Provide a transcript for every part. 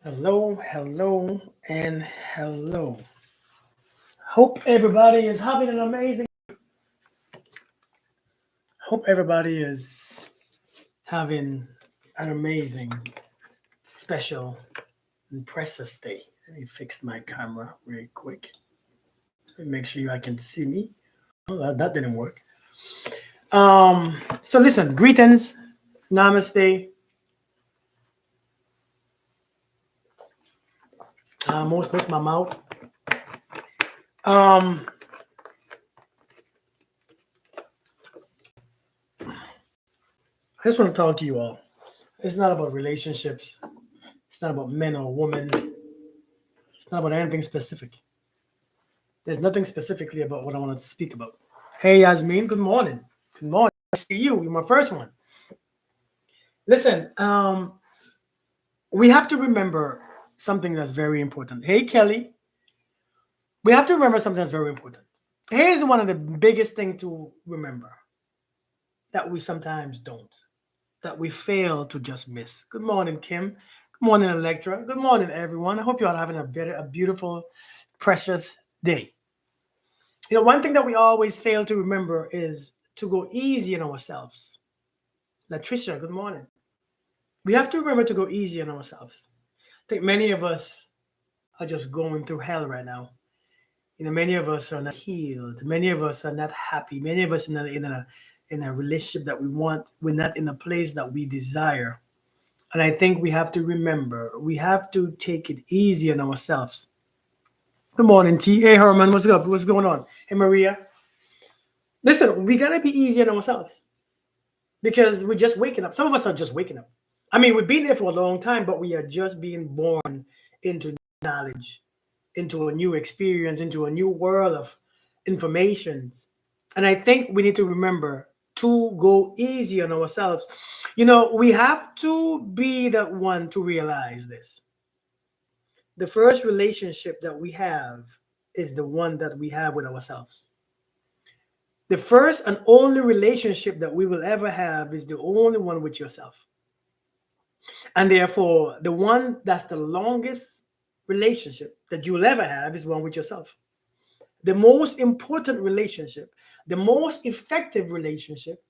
Hello, hello, and hello. Hope everybody is having an amazing. Hope everybody is having an amazing, special, and precious day. Let me fix my camera real quick. Make sure you I can see me. Oh, that didn't work. So listen, greetings, namaste. Almost missed my mouth. Um, I just want to talk to you all. It's not about relationships. It's not about men or women. It's not about anything specific. There's nothing specifically about what I want to speak about. Hey, Yasmin, good morning. Good morning. I see you. You're my first one. Listen, we have to remember something that's very important. Hey, Kelly, we have to remember something that's very important. Here's one of the biggest things to remember that we sometimes don't, that we fail to just miss. Good morning, Kim. Good morning, Electra. Good morning, everyone. I hope you're all having a beautiful, precious day. One thing that we always fail to remember is to go easy on ourselves. Latricia, good morning. We have to remember to go easy on ourselves. I think many of us are just going through hell right now. Many of us are not healed. Many of us are not happy. Many of us are not in a relationship that we want. We're not in a place that we desire. And I think we have to remember, we have to take it easy on ourselves. Good morning, T. Hey, Herman, what's up? What's going on? Hey, Maria. Listen, we gotta be easy on ourselves because we're just waking up. Some of us are just waking up. I mean, we've been there for a long time, but we are just being born into knowledge, into a new experience, into a new world of information. And I think we need to remember to go easy on ourselves. We have to be the one to realize this. The first relationship that we have is the one that we have with ourselves. The first and only relationship that we will ever have is the only one with yourself. And therefore, the one that's the longest relationship that you'll ever have is one with yourself. The most important relationship, the most effective relationship,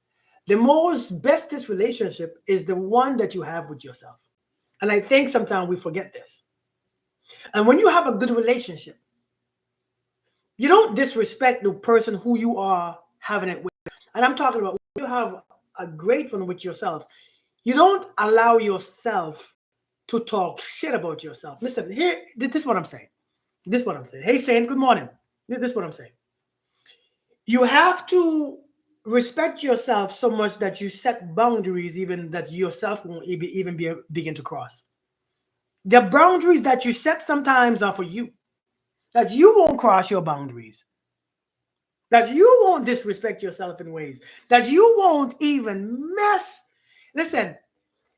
the most bestest relationship is the one that you have with yourself. And I think sometimes we forget this. And when you have a good relationship, you don't disrespect the person who you are having it with. And I'm talking about when you have a great one with yourself, you don't allow yourself to talk shit about yourself. Listen, here, this is what I'm saying. This is what I'm saying. Hey, Saint, good morning. This is what I'm saying. You have to respect yourself so much that you set boundaries, even that yourself won't even begin to cross. The boundaries that you set sometimes are for you, that you won't cross your boundaries, that you won't disrespect yourself in ways, that you won't even mess. Listen,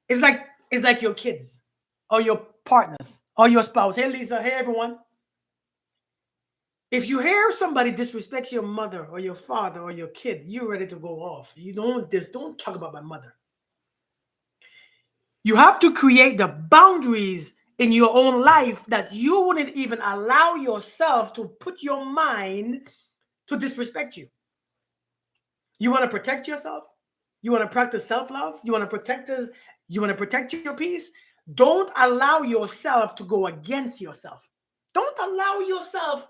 it's like it's like your kids or your partners or your spouse. Hey, Lisa. Hey, everyone. If you hear somebody disrespects your mother or your father or your kid, you're ready to go off. You don't talk about my mother. You have to create the boundaries in your own life that you wouldn't even allow yourself to put your mind to disrespect you. You want to protect yourself? You want to practice self-love? You want to protect your peace? Don't allow yourself to go against yourself. Don't allow yourself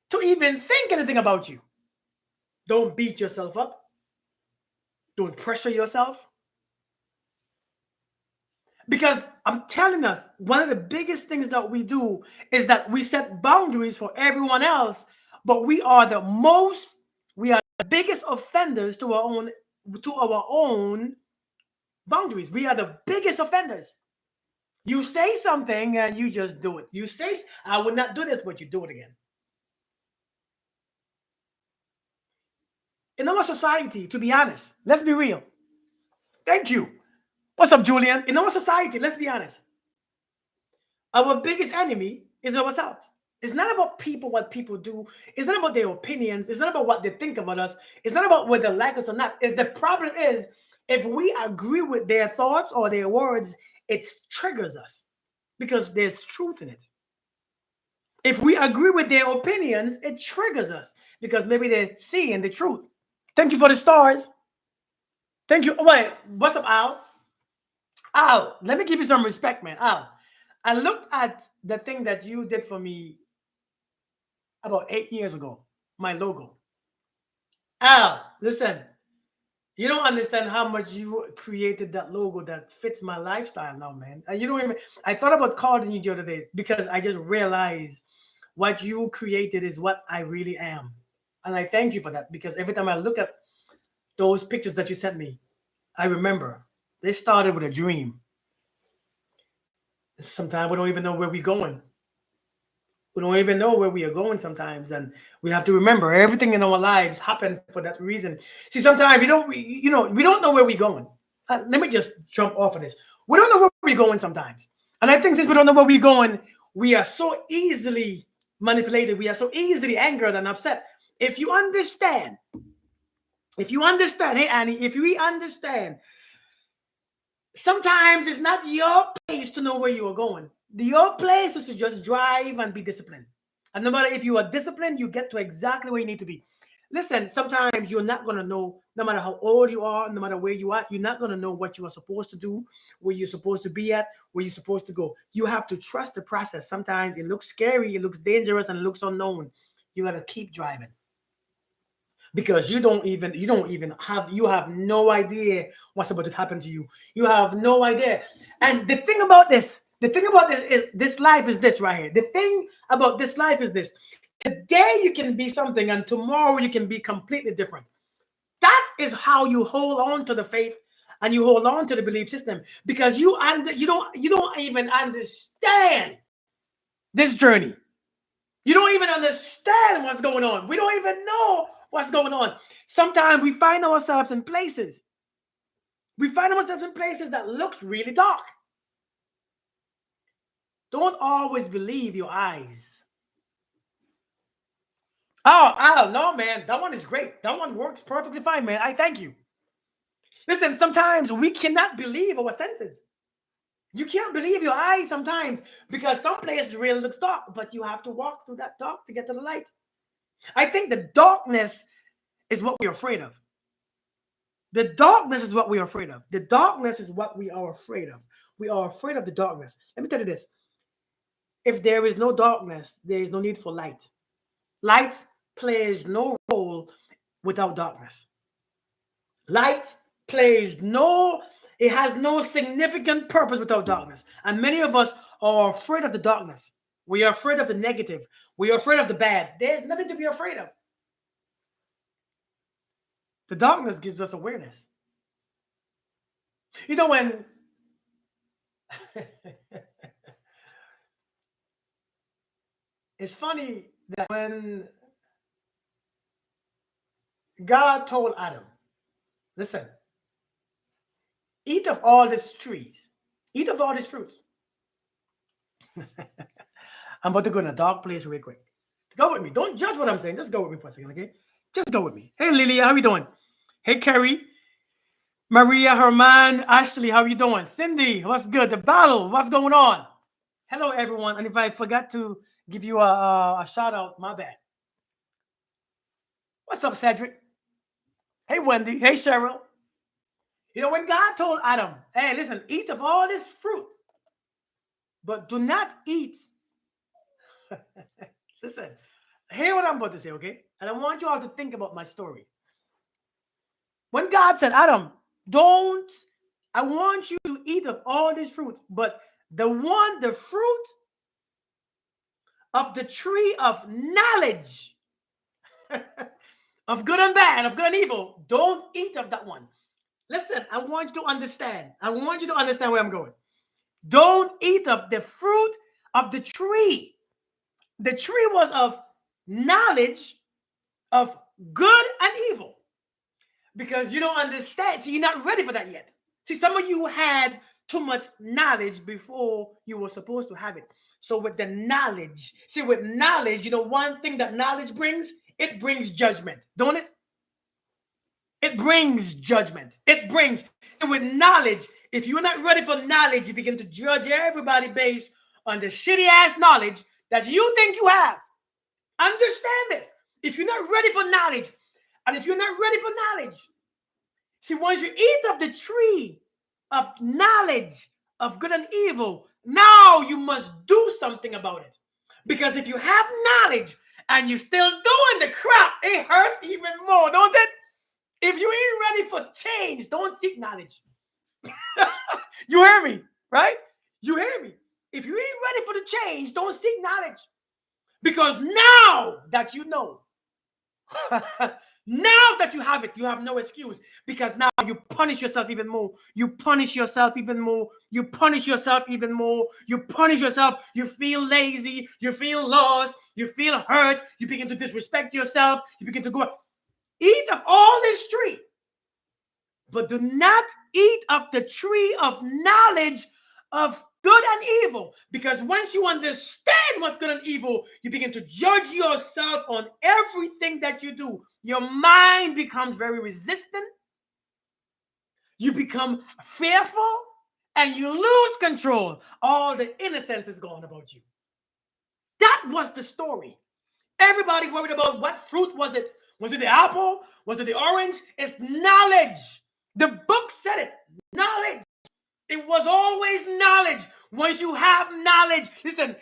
to even think anything about you. Don't beat yourself up. Don't pressure yourself. Because I'm telling us, one of the biggest things that we do is that we set boundaries for everyone else, but we are the biggest offenders to our own boundaries. We are the biggest offenders. You say something and you just do it. You say, I would not do this, but you do it again. In our society, to be honest, let's be real. Thank you. What's up, Julian? In our society, let's be honest. Our biggest enemy is ourselves. It's not about people, what people do. It's not about their opinions. It's not about what they think about us. It's not about whether they like us or not. It's the problem is if we agree with their thoughts or their words, it triggers us. because there's truth in it. If we agree with their opinions, it triggers us because maybe they're seeing the truth. Thank you for the stars. Thank you. Oh, wait, what's up, Al? Al, let me give you some respect, man. Al, I looked at the thing that you did for me about 8 years ago, my logo. Al, listen, you don't understand how much you created that logo that fits my lifestyle now, man. You don't even. I thought about calling you the other day because I just realized what you created is what I really am, and I thank you for that because every time I look at those pictures that you sent me, I remember they started with a dream. Sometimes we don't even know where we're going. We don't even know where we are going sometimes, and we have to remember everything in our lives happened for that reason. See, sometimes we don't know where we're going. Let me just jump off of this. We don't know where we're going sometimes, and I think since we don't know where we're going, we are so easily manipulated. We are so easily angered and upset. If you understand, hey Annie, if we understand, sometimes it's not your place to know where you are going. Your place is to just drive and be disciplined. And no matter if you are disciplined, you get to exactly where you need to be. Listen, sometimes you're not going to know, no matter how old you are, no matter where you are, you're not going to know what you are supposed to do, where you're supposed to be at, where you're supposed to go. You have to trust the process. Sometimes it looks scary, it looks dangerous, and it looks unknown. You got to keep driving because you have no idea what's about to happen to you. You have no idea. And the thing about this is this life is this right here. The thing about this life is this: today you can be something and tomorrow you can be completely different. That is how you hold on to the faith and you hold on to the belief system, because you don't even understand this journey. You don't even understand what's going on. We don't even know what's going on. Sometimes we find ourselves in places. We find ourselves in places that looks really dark. Don't always believe your eyes. Oh, no, man. That one is great. That one works perfectly fine, man. I thank you. Listen, sometimes we cannot believe our senses. You can't believe your eyes sometimes because some places really looks dark, but you have to walk through that dark to get to the light. I think the darkness is what we're afraid of. The darkness is what we are afraid of. The darkness is what we are afraid of. We are afraid of the darkness. Let me tell you this. If there is no darkness, there is no need for light. Light plays no role without darkness. Light it has no significant purpose without darkness. And many of us are afraid of the darkness. We are afraid of the negative. We are afraid of the bad. There's nothing to be afraid of. The darkness gives us awareness. You know, when it's funny that when God told Adam, listen, eat of all these trees, eat of all these fruits. I'm about to go in a dark place real quick. Go with me. Don't judge what I'm saying. Just go with me for a second, okay? Just go with me. Hey, Lily, how you doing? Hey, Carrie, Maria, Herman, Ashley, how you doing? Cindy, what's good? The battle, what's going on? Hello, everyone. And if I forgot to give you a shout out, my bad. What's up, Cedric? Hey, Wendy. Hey, Cheryl. You know, when God told Adam, hey, listen, eat of all this fruit, but do not eat. Listen, hear what I'm about to say, okay? And I want you all to think about my story. When God said, Adam, I want you to eat of all this fruit, but the fruit of the tree of knowledge of good and bad, of good and evil, don't eat of that one. Listen, I want you to understand. I want you to understand where I'm going. Don't eat of the fruit of the tree. The tree was of knowledge of good and evil. Because you don't understand. So you're not ready for that yet. See, some of you had too much knowledge before you were supposed to have it. So with the knowledge, with knowledge, you know, one thing that knowledge brings, it brings judgment, don't it? It brings judgment. With knowledge, if you're not ready for knowledge, you begin to judge everybody based on the shitty ass knowledge that you think you have. Understand this. If you're not ready for knowledge, and if you're not ready for knowledge, see, once you eat of the tree of knowledge of good and evil, now you must do something about it. Because if you have knowledge and you're still doing the crap, it hurts even more, don't it? If you ain't ready for change, don't seek knowledge. You hear me, right? You hear me? If you ain't ready for the change, don't seek knowledge. Because now that you know, now that you have it, you have no excuse. Because now you punish yourself even more. You punish yourself even more. You punish yourself even more. You punish yourself. You feel lazy. You feel lost. You feel hurt. You begin to disrespect yourself. You begin to go, eat of all this tree. But do not eat of the tree of knowledge of good and evil. Because once you understand what's good and evil, you begin to judge yourself on everything that you do. Your mind becomes very resistant. You become fearful and you lose control. All the innocence is gone about you. That was the story. Everybody worried about what fruit was it. Was it the apple? Was it the orange? It's knowledge. The book said it. Knowledge. It was always knowledge. Once you have knowledge, listen,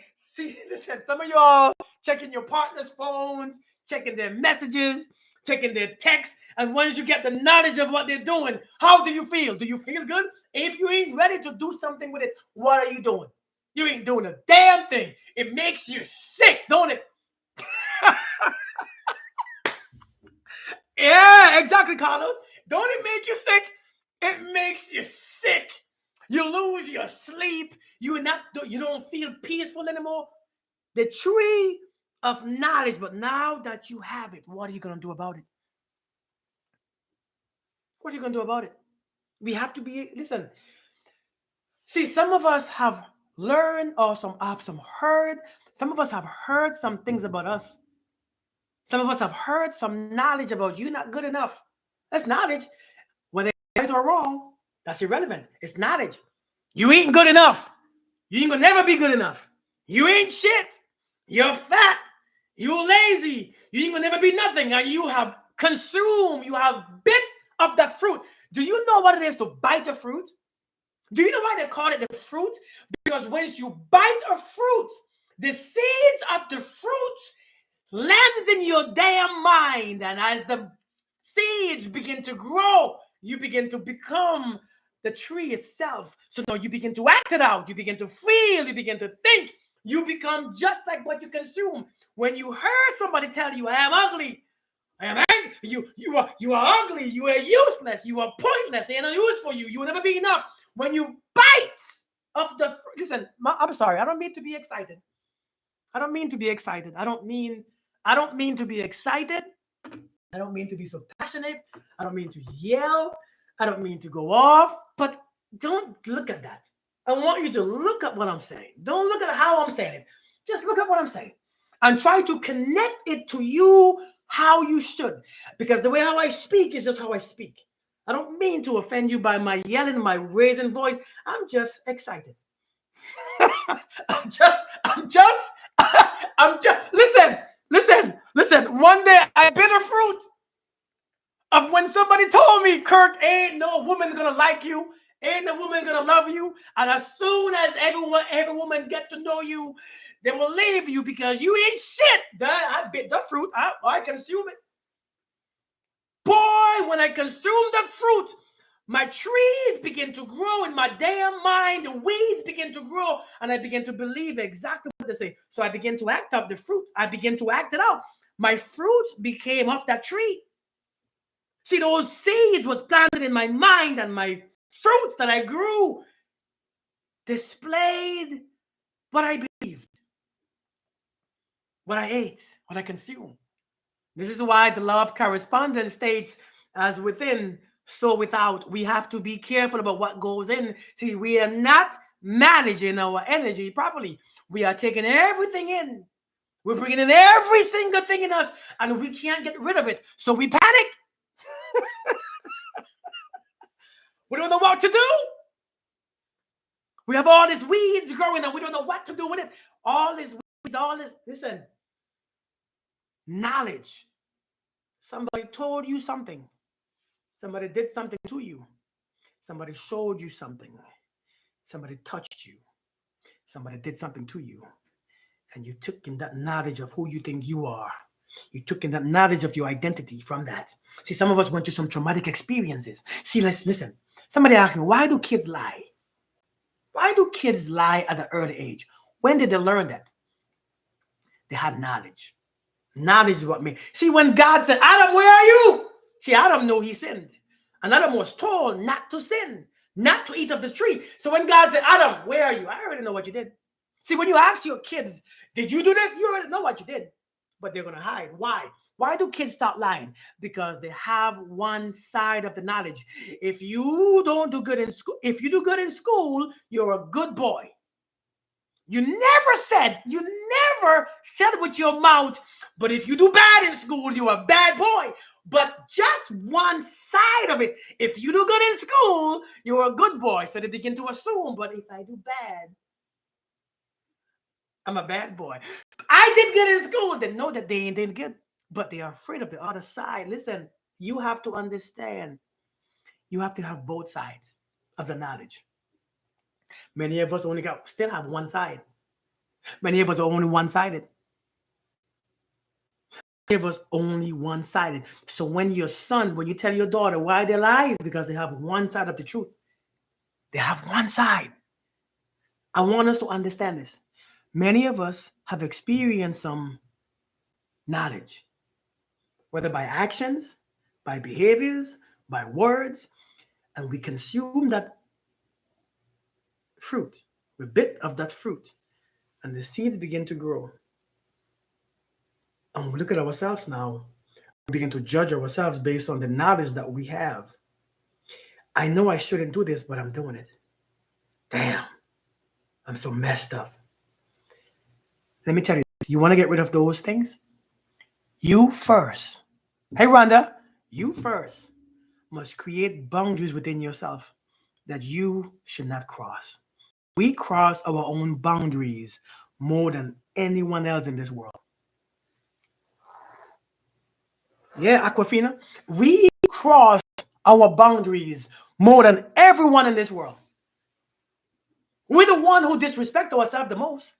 some of y'all checking your partner's phones, checking their messages, checking their texts, and once you get the knowledge of what they're doing, how do you feel? Do you feel good? If you ain't ready to do something with it, what are you doing? You ain't doing a damn thing. It makes you sick, don't it? Yeah, exactly, Carlos. Don't it make you sick? It makes you sick. You lose your sleep. You don't feel peaceful anymore. The tree of knowledge, but now that you have it, what are you going to do about it? What are you going to do about it? We have to be, listen. See, some of us have learned or some of us have heard some things about us. Some of us have heard some knowledge about you not good enough. That's knowledge. Whether it's right or wrong, that's irrelevant. It's knowledge. You ain't good enough. You ain't gonna never be good enough. You ain't shit. You're fat. You're lazy. You ain't gonna never be nothing. And you have consumed, you have bit of that fruit. Do you know what it is to bite a fruit? Do you know why they call it the fruit? Because once you bite a fruit, the seeds of the fruit lands in your damn mind. And as the seeds begin to grow, you begin to become the tree itself. So now you begin to act it out. You begin to feel. You begin to think. You become just like what you consume. When you heard somebody tell you, I am ugly, I am angry, you are ugly, you are useless, you are pointless, they are no use for you, you will never be enough. When you bite of the, listen, I'm sorry, I don't mean to be excited. I don't mean to be excited. I don't mean to be excited. I don't mean to be so passionate. I don't mean to yell. I don't mean to go off. But don't look at that. I want you to look at what I'm saying. Don't look at how I'm saying it. Just look at what I'm saying. And try to connect it to you how you should. Because the way how I speak is just how I speak. I don't mean to offend you by my yelling, my raising voice. I'm just excited. I'm just, listen. One day I bit a fruit of when somebody told me, Kirk, ain't no woman gonna like you, ain't no woman gonna love you, and as soon as every woman get to know you, they will leave you because you ain't shit. I bit the fruit. I consume it. Boy, when I consume the fruit, my trees begin to grow in my damn mind. The weeds begin to grow, and I begin to believe exactly what they say. So I begin to act up the fruit. I begin to act it out. My fruits became off that tree. See, those seeds was planted in my mind, and my fruits that I grew displayed what I believed, what I ate, what I consumed. This is why the law of correspondence states, as within, so without. We have to be careful about what goes in. See, we are not managing our energy properly. We are taking everything in. We're bringing in every single thing in us, and we can't get rid of it. So we panic. We don't know what to do. We have all these weeds growing and we don't know what to do with it. All these weeds, all this, listen, knowledge. Somebody told you something. Somebody did something to you. Somebody showed you something. Somebody touched you. Somebody did something to you. And you took in that knowledge of who you think you are. You took in that knowledge of your identity from that. See, some of us went through some traumatic experiences. See, let's listen. Somebody asked me, why do kids lie? Why do kids lie at an early age? When did they learn that? They had knowledge. Knowledge is what made. See, when God said, Adam, where are you? See, Adam knew he sinned. And Adam was told not to sin, not to eat of the tree. So when God said, Adam, where are you? I already know what you did. See, when you ask your kids, did you do this? You already know what you did. But they're going to hide. Why? Why do kids start lying? Because they have one side of the knowledge. If you don't do good in school, if you do good in school, you're a good boy. You never said with your mouth, but if you do bad in school, you're a bad boy. But just one side of it. If you do good in school, you're a good boy. So they begin to assume, but if I do bad, I'm a bad boy. I did good in school. They know that they ain't did good, but they are afraid of the other side. Listen, you have to understand. You have to have both sides of the knowledge. Many of us still have one side. Many of us are only one-sided. Many of us only one-sided. So when you tell your daughter why they lie, is because they have one side of the truth. They have one side. I want us to understand this. Many of us have experienced some knowledge, whether by actions, by behaviors, by words, and we consume that fruit, a bit of that fruit, and the seeds begin to grow. And we look at ourselves now, we begin to judge ourselves based on the knowledge that we have. I know I shouldn't do this, but I'm doing it. Damn, I'm so messed up. Let me tell you, you want to get rid of those things? You first. Hey, Rhonda, you first must create boundaries within yourself that you should not cross. We cross our own boundaries more than anyone else in this world. Yeah, Aquafina, we cross our boundaries more than everyone in this world. We're the one who disrespect ourselves the most.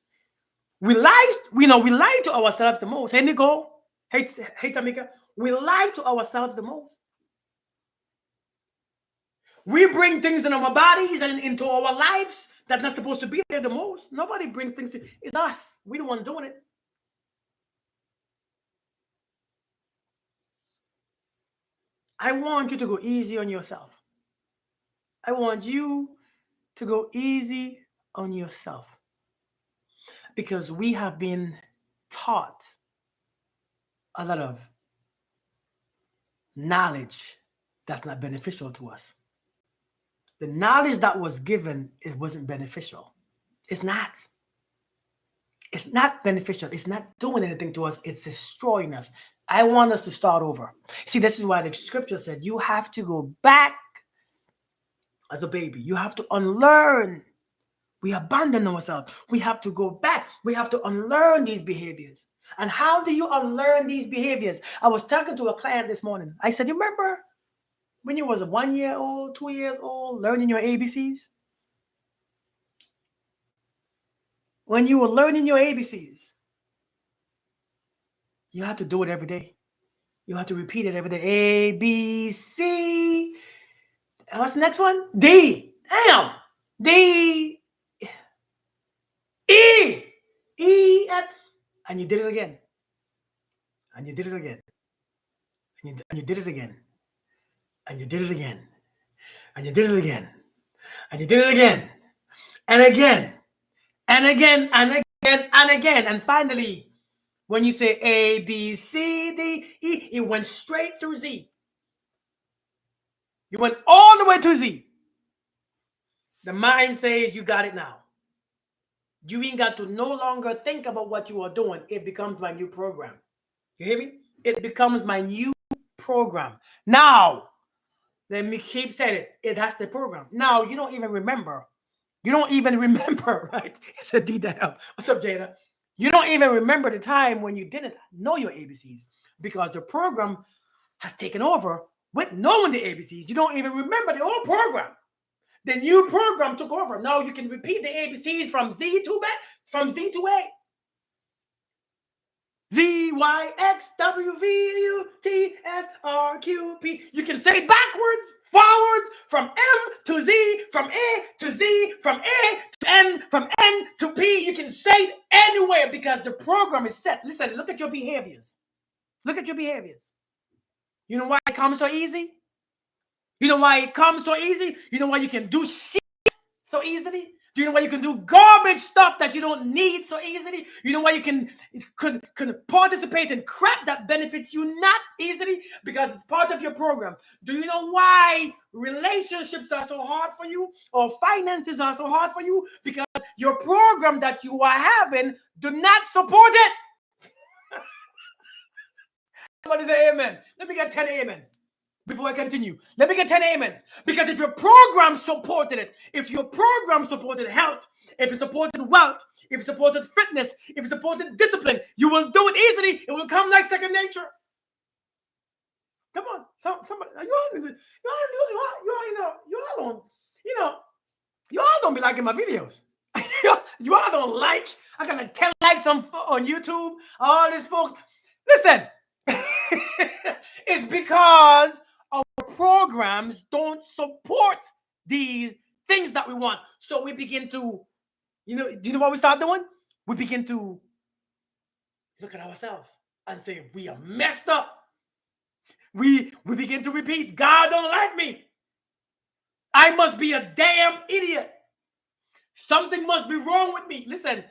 We lie to ourselves the most. Hey, Nicole. Hey, Tamika. We lie to ourselves the most. We bring things in our bodies and into our lives that's not supposed to be there the most. Nobody brings things to. It's us. We the one doing it. I want you to go easy on yourself. I want you to go easy on yourself. Because we have been taught a lot of knowledge that's not beneficial to us. The knowledge that was given, it wasn't beneficial. It's not. It's not beneficial. It's not doing anything to us. It's destroying us. I want us to start over. See, this is why the scripture said you have to go back as a baby. You have to unlearn. We abandon ourselves. We have to go back. We have to unlearn these behaviors. And how do you unlearn these behaviors? I was talking to a client this morning. I said, you remember when you was 1 year old, 2 years old, learning your ABCs? When you were learning your ABCs, you have to do it every day. You have to repeat it every day. A, B, C. And what's the next one? D. Damn. D. E. E, F. And you did it again. And you did it again. And you did it again. And you did it again. And you did it again. And you did it again. And again. And again. And again. And again. And finally, when you say A, B, C, D, E, it went straight through Z. You went all the way to Z. The mind says you got it now. You ain't got to no longer think about what you are doing. It becomes my new program. You hear me? It becomes my new program. Now, let me keep saying it. That's the program. Now, you don't even remember You don't even remember, right? It's a D that. What's up, Jada? You don't even remember the time when you didn't know your ABCs because the program has taken over with knowing the ABCs. You don't even remember the old program. The new program took over. Now you can repeat the ABCs from Z to B, from Z to A. Z, Y, X, W, V, U, T, S, R, Q, P. You can say it backwards, forwards, from M to Z, from A to Z, from A to N, from N to P. You can say it anywhere because the program is set. Listen, look at your behaviors. Look at your behaviors. You know why it comes so easy? You know why it comes so easy? You know why you can do shit so easily? Do you know why you can do garbage stuff that you don't need so easily? You know why you could participate in crap that benefits you not easily? Because it's part of your program. Do you know why relationships are so hard for you or finances are so hard for you? Because your program that you are having do not support it. Somebody say amen. Let me get 10 amens. Before I continue, let me get 10 amens. Because if your program supported it, if your program supported health, if it supported wealth, if it supported fitness, if it supported discipline, you will do it easily. It will come like second nature. Come on, somebody, you all don't be liking my videos. You all don't like. I got like 10 likes on YouTube. All these folks, listen. It's because our programs don't support these things that we want. So we begin to, do you know what we start doing? We begin to look at ourselves and say, we are messed up. We begin to repeat, God don't like me. I must be a damn idiot. Something must be wrong with me. Listen,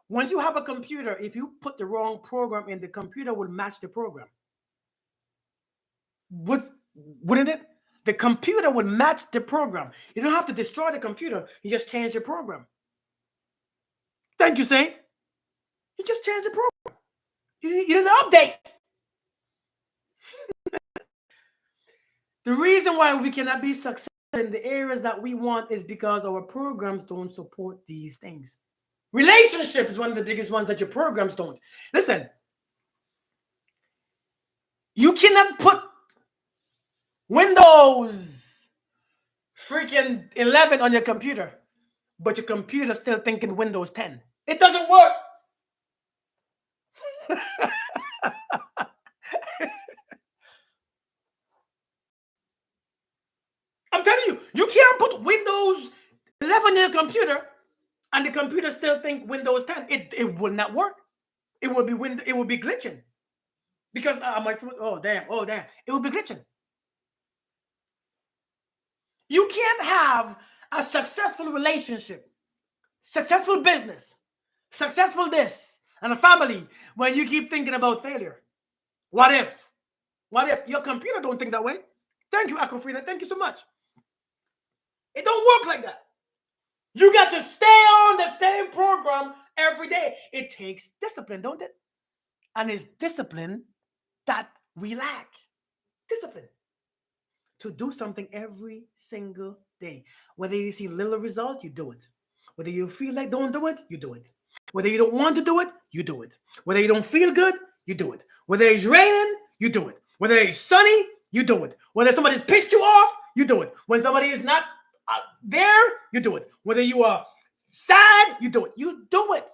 once you have a computer, if you put the wrong program in, the computer will match the program. Wouldn't it? The computer would match the program. You don't have to destroy the computer. You just change the program. Thank you, Saint. You just change the program. You didn't update. The reason why we cannot be successful in the areas that we want is because our programs don't support these things. Relationship is one of the biggest ones that your programs don't. Listen, you cannot put Windows freaking 11 on your computer, but your computer still thinking Windows 10. It doesn't work. I'm telling you, you can't put Windows 11 in your computer and the computer still think Windows 10. It will not work. It will be glitching. Because oh damn, it will be glitching. You can't have a successful relationship, successful business, successful this, and a family when you keep thinking about failure. What if? What if your computer don't think that way? Thank you, Aquafina. Thank you so much. It don't work like that. You got to stay on the same program every day. It takes discipline, don't it? And it's discipline that we lack. Discipline. To do something every single day. Whether you see little result, you do it. Whether you feel like don't do it, you do it. Whether you don't want to do it, you do it. Whether you don't feel good, you do it. Whether it's raining, you do it. Whether it's sunny, you do it. Whether somebody's pissed you off, you do it. When somebody is not there, you do it. Whether you are sad, you do it. You do it.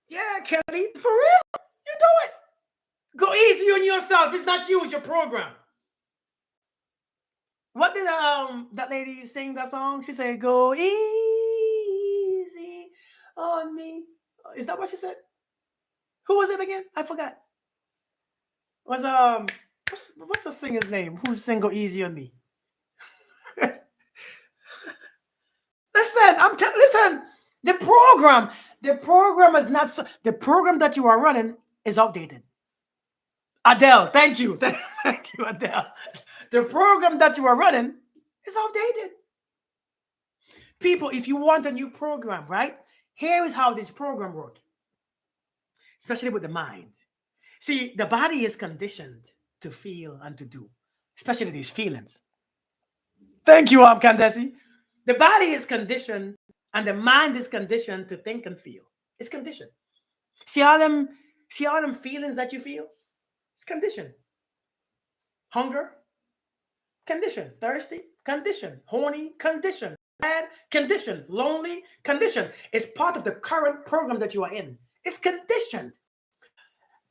Yeah, Kelly, for real, you do it. Go easy on yourself. It's not you, it's your program. What did that lady sing that song? She said, "Go easy on me." Is that what she said? Who was it again? I forgot. Was what's the singer's name? Who sang "Go Easy on Me"? Listen. The program is not the program that you are running is outdated. Adele, thank you. Thank you, Adele. The program that you are running is outdated. People, if you want a new program, right? Here is how this program works, especially with the mind. See, the body is conditioned to feel and to do, especially these feelings. Thank you, Candace. The body is conditioned and the mind is conditioned to think and feel. It's conditioned. See all them, see all them feelings that you feel? It's conditioned. Hunger, condition. Thirsty, condition. Horny, condition. Sad, condition. Lonely, condition. It's part of the current program that you are in. It's conditioned.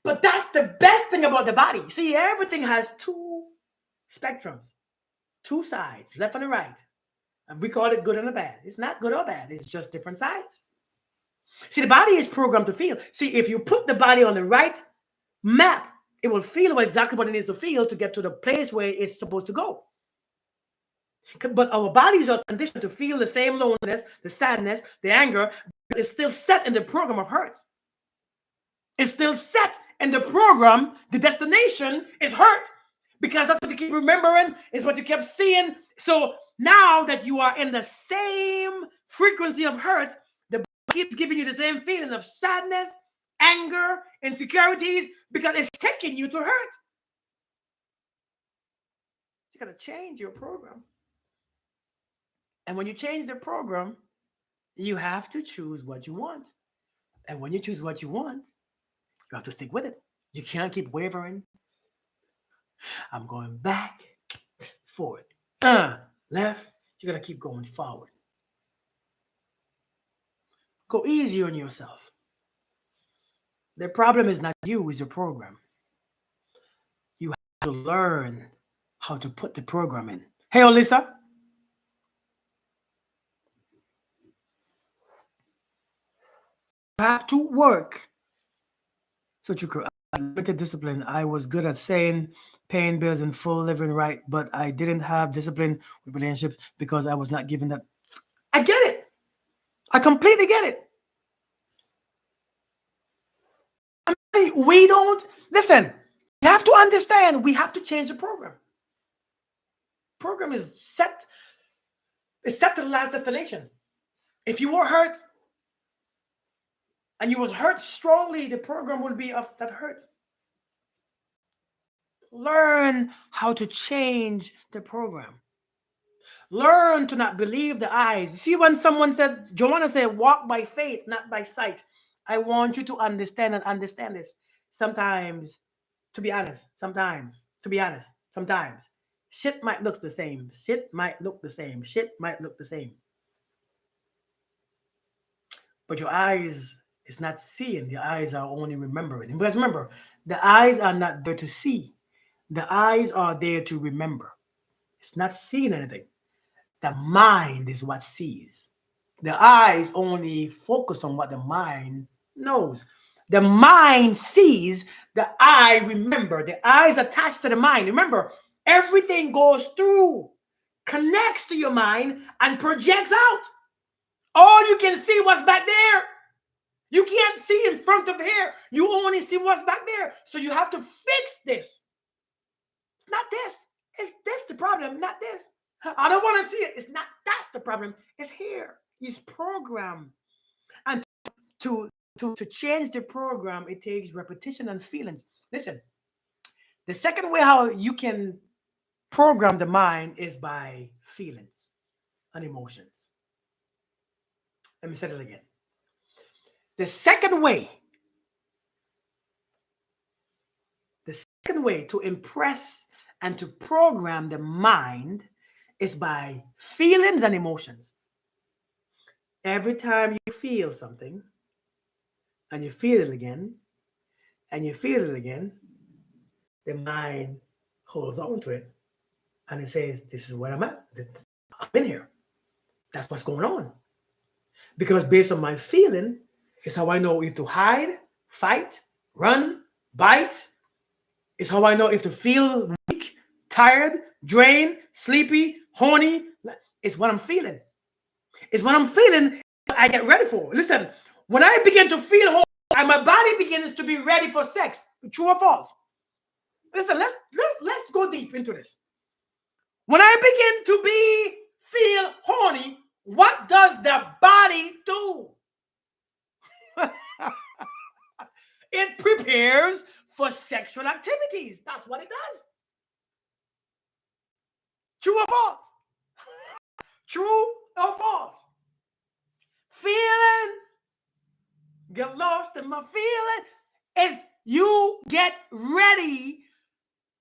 But that's the best thing about the body. See, everything has two spectrums, two sides, left and right. And we call it good and a bad. It's not good or bad. It's just different sides. See, the body is programmed to feel. See, if you put the body on the right map, it will feel exactly what it needs to feel to get to the place where it's supposed to go. But our bodies are conditioned to feel the same loneliness, the sadness, the anger. It's still set in the program of hurt. It's still set in the program. The destination is hurt because that's what you keep remembering, is what you kept seeing. So now that you are in the same frequency of hurt, the body keeps giving you the same feeling of sadness, anger, insecurities, because it's taking you to hurt. You got to change your program. And when you change the program, you have to choose what you want. And when you choose what you want, you have to stick with it. You can't keep wavering. I'm going back, forward, left. You got to keep going forward. Go easy on yourself. The problem is not you, it's your program. You have to learn how to put the program in. Hey, Olisa. You have to work. So you could limited discipline. I was good at saying paying bills and full living right, but I didn't have discipline with relationships because I was not given that. I get it. I completely get it. We don't listen. You have to understand. We have to change the program. Program is set. It's set to the last destination. If you were hurt and you was hurt strongly, the program will be of that hurt. Learn how to change the program. Learn to not believe the eyes. See, when someone said, Joanna said, walk by faith, not by sight. I want you to understand this. Sometimes, to be honest, shit might look the same. Shit might look the same. But your eyes is not seeing. The eyes are only remembering. Because remember, the eyes are not there to see. The eyes are there to remember. It's not seeing anything. The mind is what sees. The eyes only focus on what the mind knows. The mind sees, the eye remember. The eye is attached to the mind. Remember, everything goes through, connects to your mind, and projects out. All you can see what's back there. You can't see in front of here. You only see what's back there. So you have to fix this. It's not this. It's this the problem, not this. I don't want to see it. It's not, that's the problem. It's here. It's programmed. And to change the program, it takes repetition and feelings. Listen, the second way how you can program the mind is by feelings and emotions. Let me say it again. The second way to impress and to program the mind is by feelings and emotions. Every time you feel something, and you feel it again, and you feel it again, the mind holds on to it, and it says, this is where I'm at. I'm in here. That's what's going on. Because based on my feeling, is how I know if to hide, fight, run, bite. It's how I know if to feel weak, tired, drained, sleepy, horny. It's what I'm feeling. It's what I'm feeling I get ready for. Listen, when I begin to feel horny, and my body begins to be ready for sex, true or false? Listen, let's go deep into this. When I begin to feel horny, what does the body do? It prepares for sexual activities. That's what it does. True or false? True or false? Feelings. Get lost in my feeling. Is you get ready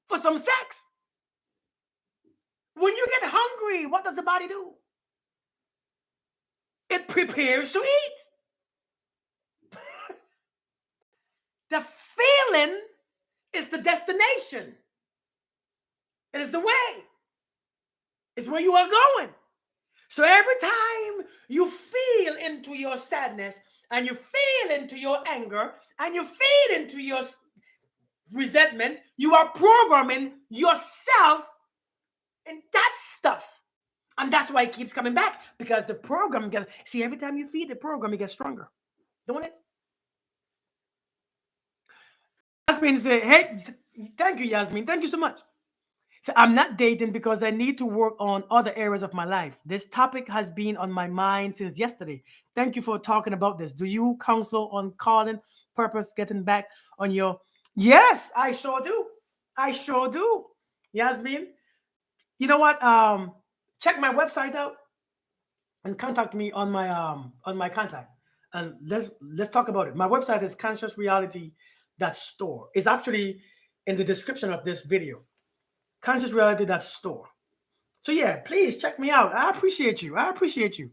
for some sex. When you get hungry, what does the body do? It prepares to eat. The feeling is the destination. It is the way. It's where you are going. So every time you feel into your sadness and you feel into your anger and you feel into your resentment, you are programming yourself in that stuff. And that's why it keeps coming back, because the program gets, see, every time you feed the program, it gets stronger. Don't it? Yasmin say, hey, thank you, Yasmin. Thank you so much. So I'm not dating because I need to work on other areas of my life. This topic has been on my mind since yesterday. Thank you for talking about this. Do you counsel on calling, purpose, getting back on your... Yes, I sure do. I sure do. Yasmin, you know what? Check my website out and contact me on my contact. And let's talk about it. My website is consciousreality.store. It's actually in the description of this video. Consciousreality.store. So yeah, please check me out. I appreciate you. I appreciate you.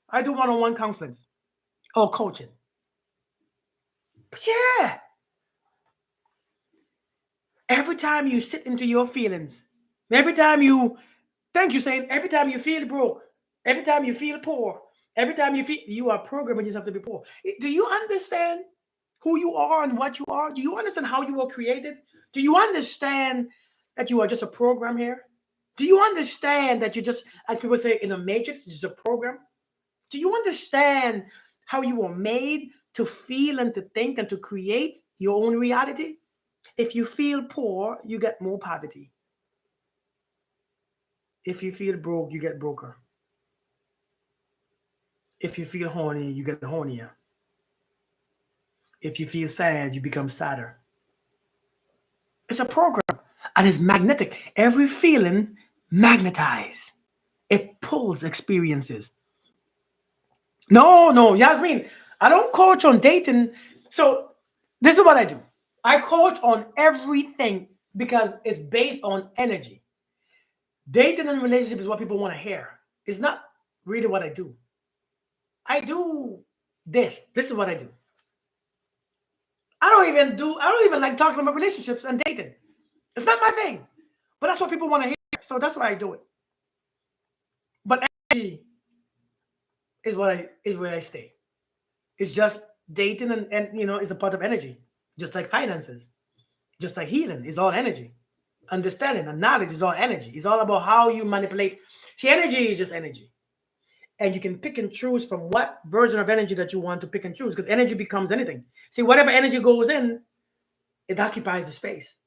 I do one-on-one counseling or coaching. But yeah, every time you sit into your feelings, every time you, thank you, Saint, every time you feel broke, every time you feel poor, every time you feel, you are programming yourself to be poor. Do you understand who you are and what you are? Do you understand how you were created? Do you understand that you are just a program here? Do you understand that you're just, like people say, in a matrix, just a program? Do you understand how you were made to feel and to think and to create your own reality? If you feel poor, you get more poverty. If you feel broke, you get broker. If you feel horny, you get hornier. If you feel sad, you become sadder. It's a program and it's magnetic. Every feeling magnetizes. It pulls experiences. No, Yasmin, I don't coach on dating. So this is what I do. I coach on everything because it's based on energy. Dating and relationship is what people want to hear. It's not really what I do. I do this. This is what I do. I don't even like talking about relationships and dating. It's not my thing. But that's what people want to hear. So that's why I do it. But energy is where I stay. It's just dating and is a part of energy. Just like finances. Just like healing is all energy. Understanding and knowledge is all energy. It's all about how you manipulate. See, energy is just energy. And you can pick and choose from what version of energy that you want to pick and choose, because energy becomes anything. See, whatever energy goes in, it occupies the space.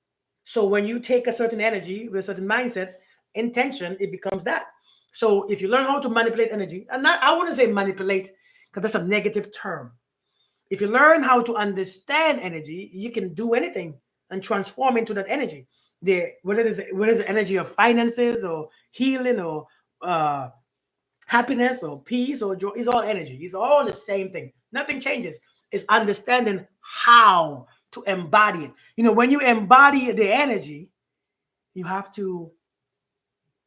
So when you take a certain energy with a certain mindset, intention, it becomes that. So if you learn how to manipulate energy, and I wouldn't say manipulate because that's a negative term. If you learn how to understand energy, you can do anything and transform into that energy. Whether it's the energy of finances or healing or happiness or peace or joy, is all energy. It's all the same thing. Nothing changes. It's understanding how to embody it. When you embody the energy, you have to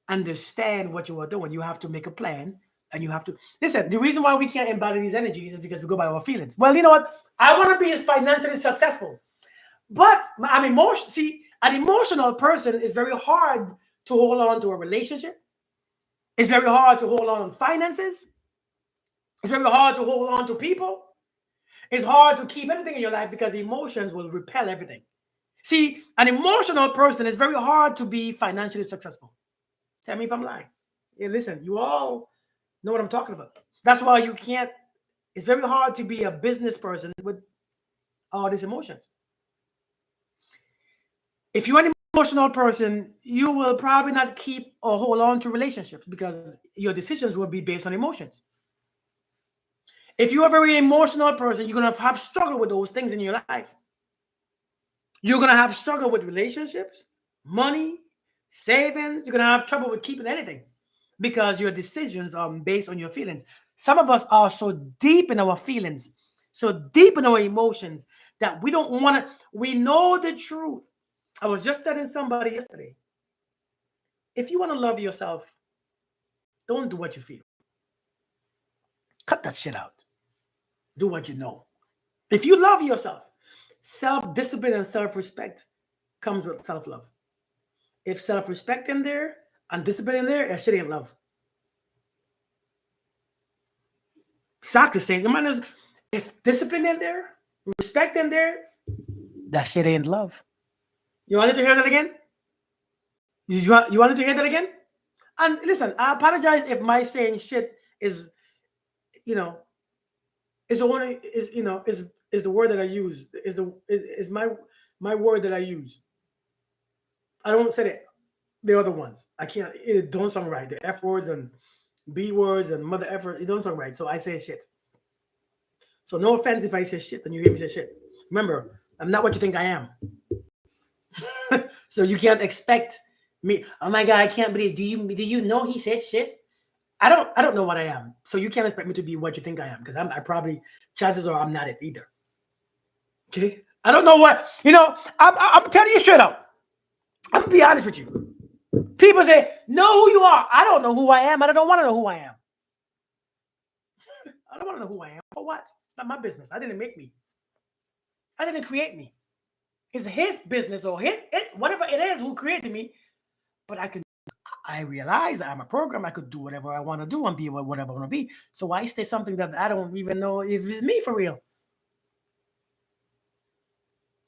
understand what you are doing. You have to make a plan, and you have to listen. The reason why we can't embody these energies is because we go by our feelings. Well, you know what? I want to be as financially successful, but I'm emotional. See, an emotional person is very hard to hold on to a relationship. It's very hard to hold on to finances. It's very hard to hold on to people. It's hard to keep anything in your life because emotions will repel everything. See, an emotional person is very hard to be financially successful. Tell me if I'm lying. Yeah, listen, you all know what I'm talking about. That's why you can't, it's very hard to be a business person with all these emotions. If you're an emotional person, you will probably not keep or hold on to relationships because your decisions will be based on emotions. If you're a very emotional person, you're going to have struggle with those things in your life. You're going to have struggle with relationships, money, savings. You're going to have trouble with keeping anything. because your decisions are based on your feelings. Some of us are so deep in our feelings, so deep in our emotions that we don't want to, we know the truth. I was just telling somebody yesterday, if you want to love yourself, don't do what you feel. Cut that shit out. Do what you know. If you love yourself, self discipline and self respect comes with self love. If self respect in there and discipline in there, that shit ain't love. Exactly saying, man, is if discipline in there, respect in there, that shit ain't love. You wanted to hear that again? You wanted to hear that again? And listen, I apologize if my saying shit is, you know, is the one is is the word that I use is my word that I use. I don't say it the other ones. I can't. It don't sound right. The F words and B words and mother F words. It don't sound right. So I say shit. So no offense if I say shit and you hear me say shit. Remember, I'm not what you think I am. So you can't expect me. Oh my god, I can't believe. Do you know he said shit? I don't know what I am. So you can't expect me to be what you think I am because I probably chances are I'm not it either. Okay, I don't know what I'm telling you straight up. I'm gonna be honest with you. People say know who you are. I don't know who I am. I don't want to know who I am. I don't want to know who I am. For what? It's not my business. I didn't make me. I didn't create me. It's his business or whatever it is who created me. But I realize I'm a program. I could do whatever I want to do and be whatever I want to be. So why say something that I don't even know if it's me for real?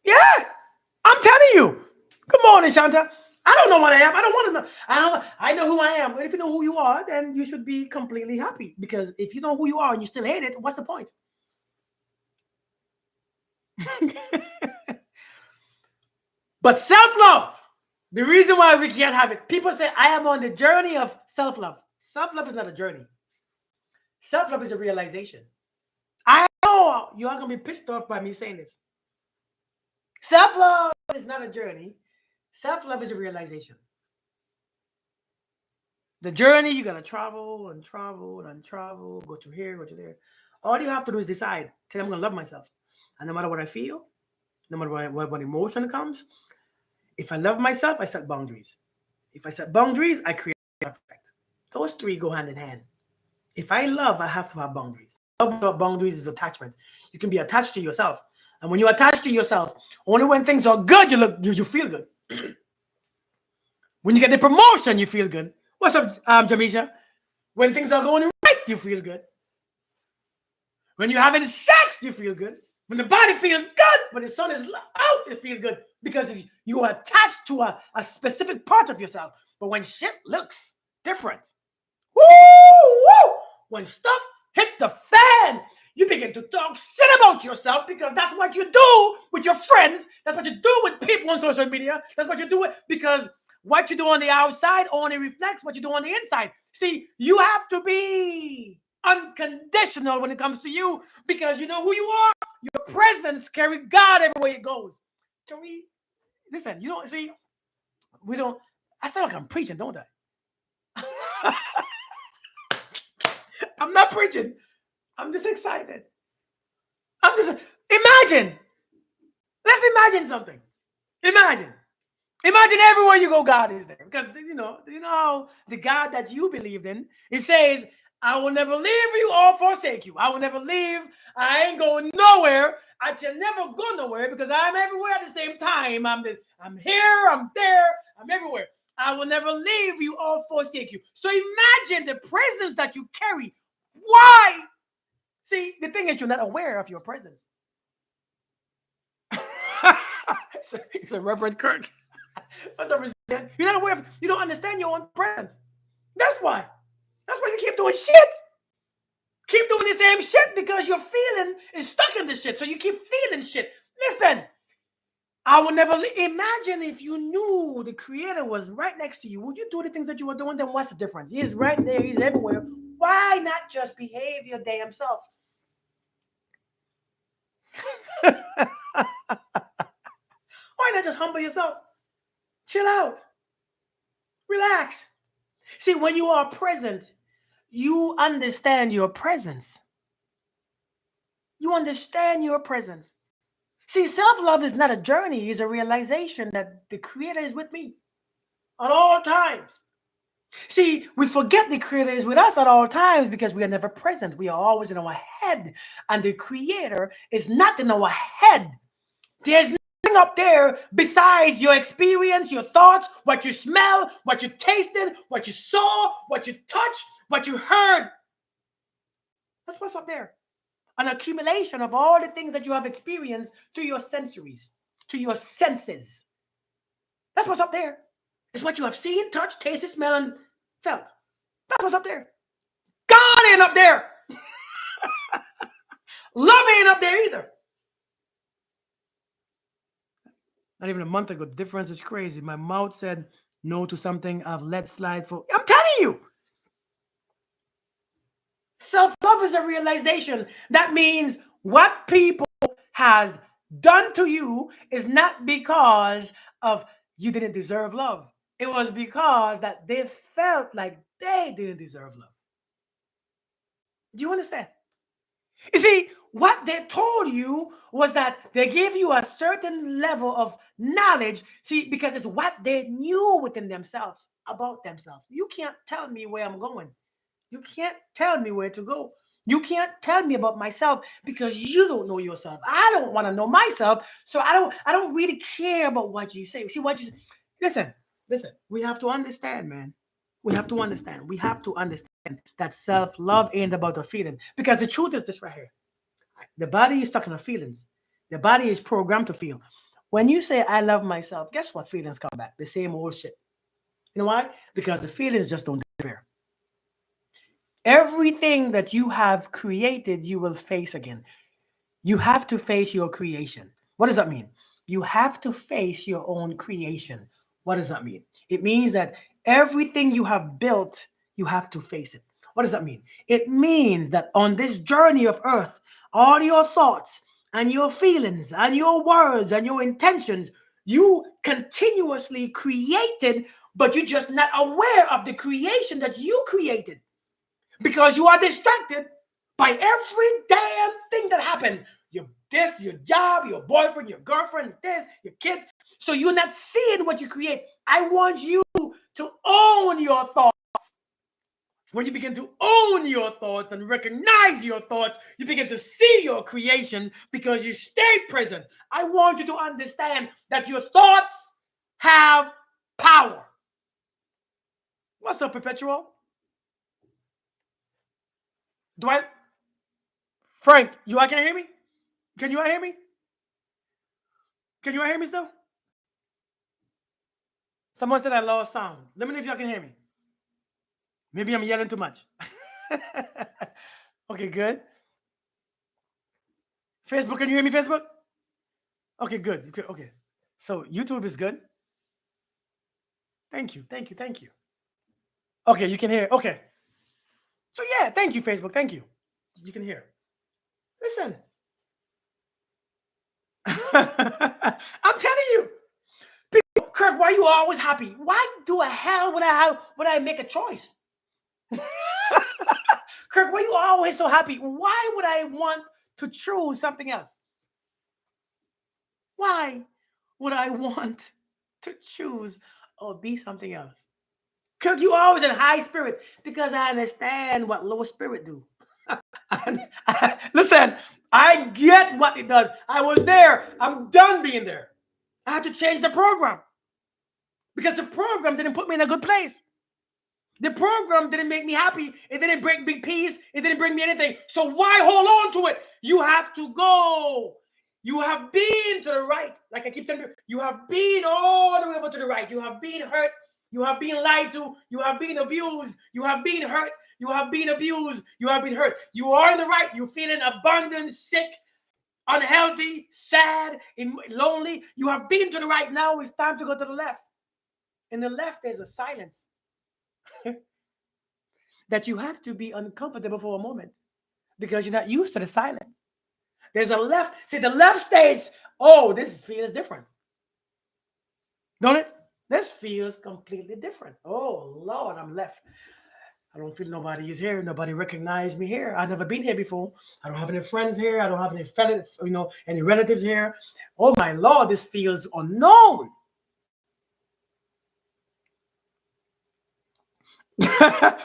Yeah, I'm telling you. Come on, Shanta. I don't know what I am. I don't want to know. I know who I am. But if you know who you are, then you should be completely happy. Because if you know who you are and you still hate it, what's the point? But self-love, the reason why we can't have it, people say, I am on the journey of self-love. Self-love is not a journey. Self-love is a realization. I know you are going to be pissed off by me saying this. Self-love is not a journey. Self-love is a realization. The journey, you're going to travel and travel and travel, go to here, go to there. All you have to do is decide, today I'm going to love myself. And no matter what I feel, no matter what emotion comes, if I love myself, I set boundaries. If I set boundaries, I create effect. Those three go hand in hand. If I love, I have to have boundaries. Love without boundaries is attachment. You can be attached to yourself. And when you attach to yourself, only when things are good, you feel good. When you get the promotion, you feel good. What's up, Jamisha? When things are going right, you feel good. When you're having sex, you feel good. When the body feels good, when the sun is out, it feels good. Because you are attached to a specific part of yourself. But when shit looks different, woo, woo, when stuff hits the fan, you begin to talk shit about yourself because that's what you do with your friends. That's what you do with people on social media. That's what you do because what you do on the outside only reflects what you do on the inside. See, you have to be unconditional when it comes to you because you know who you are. Your presence carry God everywhere it goes. Can we listen? You don't see. We don't. I sound like I'm preaching, don't I? I'm not preaching. I'm just excited. I'm just imagine. Let's imagine something. Imagine. Imagine everywhere you go, God is there. Because how the God that you believed in, it says, I will never leave you or forsake you. I will never leave. I ain't going nowhere. I can never go nowhere because I'm everywhere at the same time. I'm here, I'm there, I'm everywhere. I will never leave you or forsake you. So imagine the presence that you carry. Why? See, the thing is, you're not aware of your presence. It's a Reverend Kirk. What's up, You're not aware of, you don't understand your own presence. That's why. That's why you keep doing shit. Keep doing the same shit because your feeling is stuck in this shit. So you keep feeling shit. Listen, I would never imagine if you knew the creator was right next to you. Would you do the things that you were doing? Then what's the difference? He is right there. He's everywhere. Why not just behave your damn self? Why not just humble yourself? Chill out. Relax. See, when you are present, you understand your presence. You understand your presence. See, self love is not a journey, it's a realization that the Creator is with me at all times. See, we forget the Creator is with us at all times because we are never present. We are always in our head, and the Creator is not in our head. There's nothing up there besides your experience, your thoughts, what you smell, what you tasted, what you saw, what you touched, what you heard. That's what's up there. An accumulation of all the things that you have experienced through your sensories, to your senses. That's what's up there. It's what you have seen, touched, tasted, smelled, and felt. That's what's up there. God ain't up there. Love ain't up there either. Not even a month ago, the difference is crazy. My mouth said no to something I've let slide for. I'm telling you. Self-love is a realization. That means what people has done to you is not because of you didn't deserve love. It was because that they felt like they didn't deserve love. Do you understand? You see, what they told you was that they gave you a certain level of knowledge. See, because it's what they knew within themselves about themselves. You can't tell me where I'm going. You can't tell me where to go. You can't tell me about myself because you don't know yourself. I don't want to know myself, so I don't really care about what you say. See what you say. Listen. We have to understand, man. We have to understand. We have to understand that self-love ain't about a feeling. Because the truth is this right here. The body is stuck in the feelings. The body is programmed to feel. When you say I love myself, guess what feelings come back? The same old shit. You know why? Because the feelings just don't disappear. Everything that you have created, you will face again. You have to face your creation. What does that mean? You have to face your own creation. What does that mean? It means that everything you have built, you have to face it. What does that mean? It means that on this journey of earth, all your thoughts and your feelings and your words and your intentions, you continuously created, but you're just not aware of the creation that you created because you are distracted by every damn thing that happens. Your job, your boyfriend, your girlfriend, this, your kids. So you're not seeing what you create. I want you to own your thoughts. When you begin to own your thoughts and recognize your thoughts, you begin to see your creation because you stay present. I want you to understand that your thoughts have power. What's up, Perpetual? Frank, you all can hear me? Can you all hear me? Can you all hear me still? Someone said I lost sound. Let me know if y'all can hear me. Maybe I'm yelling too much. Okay, good. Facebook, can you hear me, Facebook? Okay, good. Okay. So YouTube is good. Thank you. Okay, you can hear. Okay. So yeah, thank you, Facebook. Thank you. You can hear. Listen. I'm telling you. People, Kirk, why are you always happy? Why do a hell would I make a choice? Kirk, why are you always so happy? Why would I want to choose something else? Why would I want to choose or be something else? Kirk, you always in high spirit because I understand what low spirit do. Listen, I get what it does. I was there. I'm done being there. I had to change the program because the program didn't put me in a good place. The program didn't make me happy. It didn't bring me peace. It didn't bring me anything. So why hold on to it? You have to go. You have been to the right. Like I keep telling you, you have been all the way over to the right. You have been hurt. You have been lied to. You have been abused. You have been hurt. You have been abused. You have been hurt. You are in the right. You're feeling abandoned, sick, unhealthy, sad, lonely. You have been to the right. Now it's time to go to the left. In the left, there's a silence that you have to be uncomfortable for a moment because you're not used to the silence. There's a left. See, the left states, oh, this feels different. Don't it? This feels completely different. Oh Lord, I'm left. I don't feel nobody is here. Nobody recognized me here. I've never been here before. I don't have any friends here. I don't have any any relatives here. Oh my Lord, this feels unknown.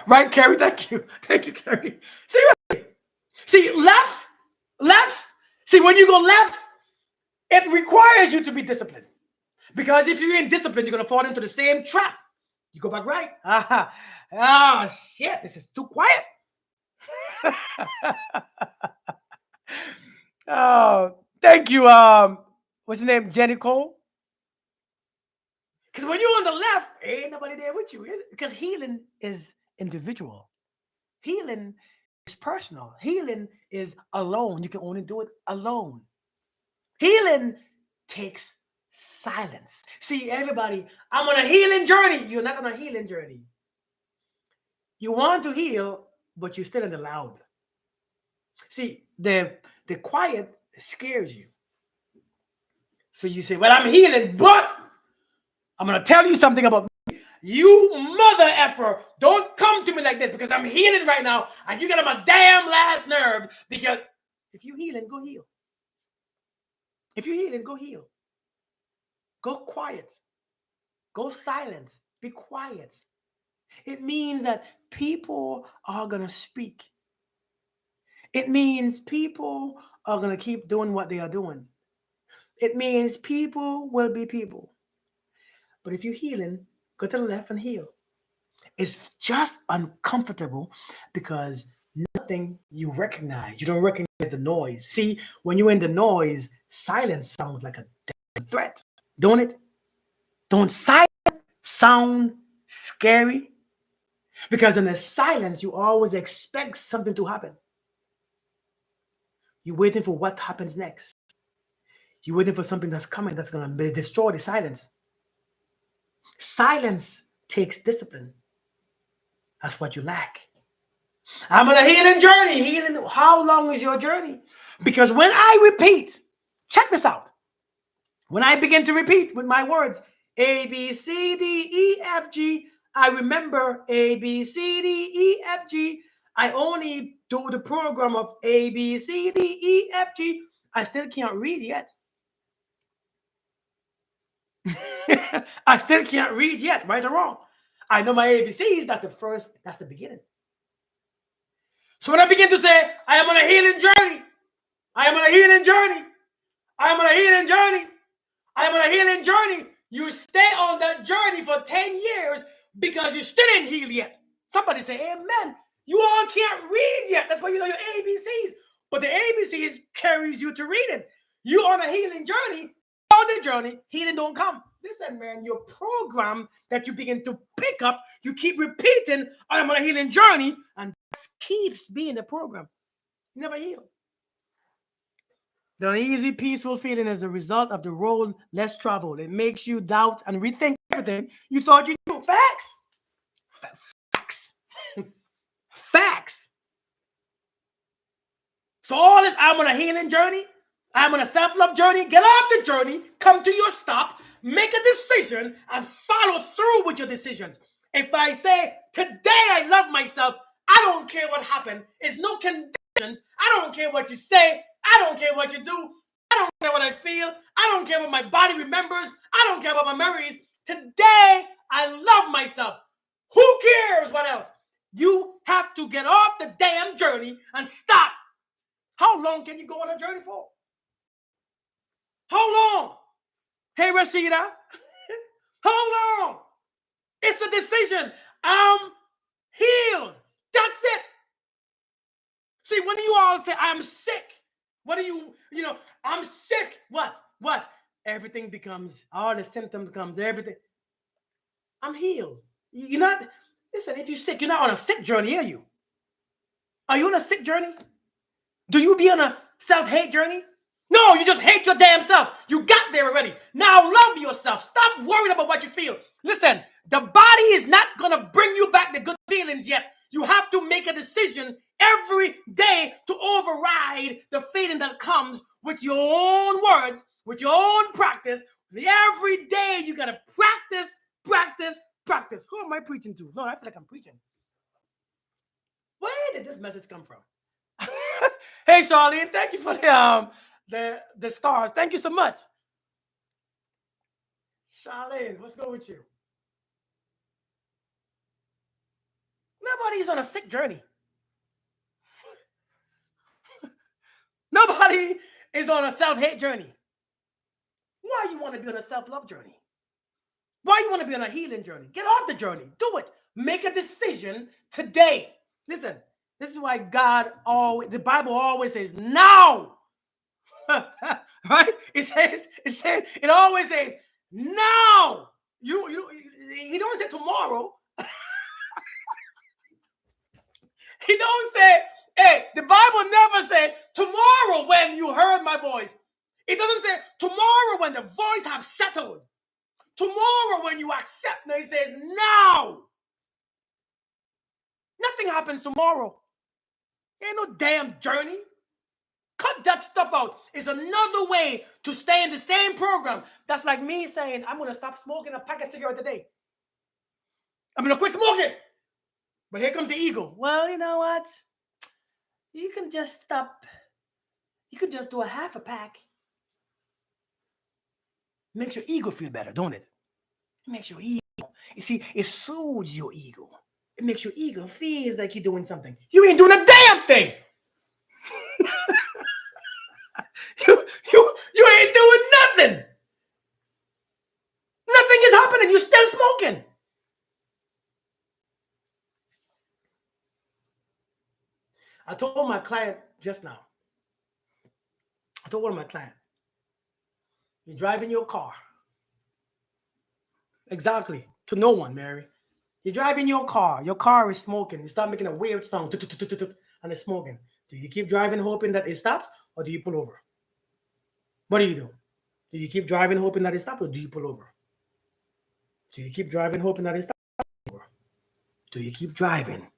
Right, Carrie? Thank you. Thank you, Carrie. Seriously. See, left. See, when you go left, it requires you to be disciplined. Because if you're in discipline, you're going to fall into the same trap. You go back right. Ah, shit, this is too quiet. Oh, thank you. What's your name? Jenny Cole? Because when you're on the left, ain't nobody there with you. Because healing is individual. Healing is personal. Healing is alone. You can only do it alone. Healing takes silence. See, everybody, I'm on a healing journey. You're not on a healing journey. You want to heal, but you're still in the loud. See, the quiet scares you. So you say, well, I'm healing, but I'm going to tell you something about me. You mother effer, don't come to me like this because I'm healing right now and you get on my damn last nerve because if you healing, go heal. If you're healing, go heal. Go quiet. Go silent. Be quiet. It means that people are going to speak. It means people are going to keep doing what they are doing. It means people will be people. But if you're healing, go to the left and heal. It's just uncomfortable because nothing you recognize. You don't recognize the noise. See, when you're in the noise, silence sounds like a threat, don't it? Don't silence sound scary? Because in the silence, you always expect something to happen. You're waiting for what happens next. You're waiting for something that's coming that's going to destroy the silence. Silence takes discipline. That's what you lack. I'm on a healing journey. Healing. How long is your journey? Because when I repeat, check this out. When I begin to repeat with my words, A, B, C, D, E, F, G, I remember A, B, C, D, E, F, G. I only do the program of A, B, C, D, E, F, G. I still can't read yet. I still can't read yet, right or wrong. I know my ABCs, that's the beginning. So when I begin to say, I am on a healing journey, I am on a healing journey, I am on a healing journey, I am on a healing journey, you stay on that journey for 10 years because you still didn't heal yet. Somebody say, amen. You all can't read yet. That's why you know your ABCs. But the ABCs carries you to reading. You're on a healing journey. On the journey, healing don't come. Listen, man, your program that you begin to pick up, you keep repeating, I'm on a healing journey, and that keeps being the program. You never heal. The uneasy, peaceful feeling is a result of the road less traveled. It makes you doubt and rethink everything you thought you knew. Facts. Facts. Facts. So all this, I'm on a healing journey. I'm on a self-love journey. Get off the journey. Come to your stop. Make a decision and follow through with your decisions. If I say, today I love myself, I don't care what happened. It's no conditions. I don't care what you say. I don't care what you do. I don't care what I feel. I don't care what my body remembers. I don't care about my memories. Today I love myself. Who cares what else? You have to get off the damn journey and stop. How long can you go on a journey for? How long? Hey, Rashida. How long? It's a decision. I'm healed. That's it. See, when you all say, I'm sick, what do I'm sick. What? Everything becomes, all the symptoms comes, everything. I'm healed. You're not, listen, if you're sick, you're not on a sick journey, are you? Are you on a sick journey? Do you be on a self-hate journey? No, you just hate your damn self. You got there already. Now love yourself. Stop worrying about what you feel. Listen, the body is not going to bring you back the good feelings yet. You have to make a decision every day to override the feeling that comes with your own words, with your own practice. Every day you got to practice practice, practice. Who am I preaching to? Lord, I feel like I'm preaching. Where did this message come from? Hey, Charlene, thank you for the stars. Thank you so much. Charlene, what's going with you? Nobody's on a sick journey. Nobody is on a self-hate journey. Why you want to be on a self-love journey? Why you want to be on a healing journey? Get off the journey. Do it. Make a decision today. Listen, this is why the Bible always says now. Right? It always says now. He don't say tomorrow. He don't say, hey, the Bible never said tomorrow when you heard my voice. It doesn't say tomorrow when the voice have settled. Tomorrow when you accept. No, it says now. Nothing happens tomorrow. Ain't no damn journey. Cut that stuff out. It's another way to stay in the same program. That's like me saying, I'm going to stop smoking a pack of cigarettes a day. I'm going to quit smoking. But here comes the ego. Well, you know what? You can just stop. You could just do a half a pack. Makes your ego feel better, don't it? It makes your ego. You see, it soothes your ego. It makes your ego feel like you're doing something. You ain't doing a damn thing. you ain't doing nothing. Nothing is happening. You're still smoking. I told my client just now. I told one of my clients, you're driving your car. Exactly. To no one, Mary. You're driving your car is smoking. You start making a weird sound, and it's smoking. Do you keep driving hoping that it stops, or do you pull over? What do you do? Do you keep driving hoping that it stops, or do you pull over? Do you keep driving hoping that it stops? Do you keep driving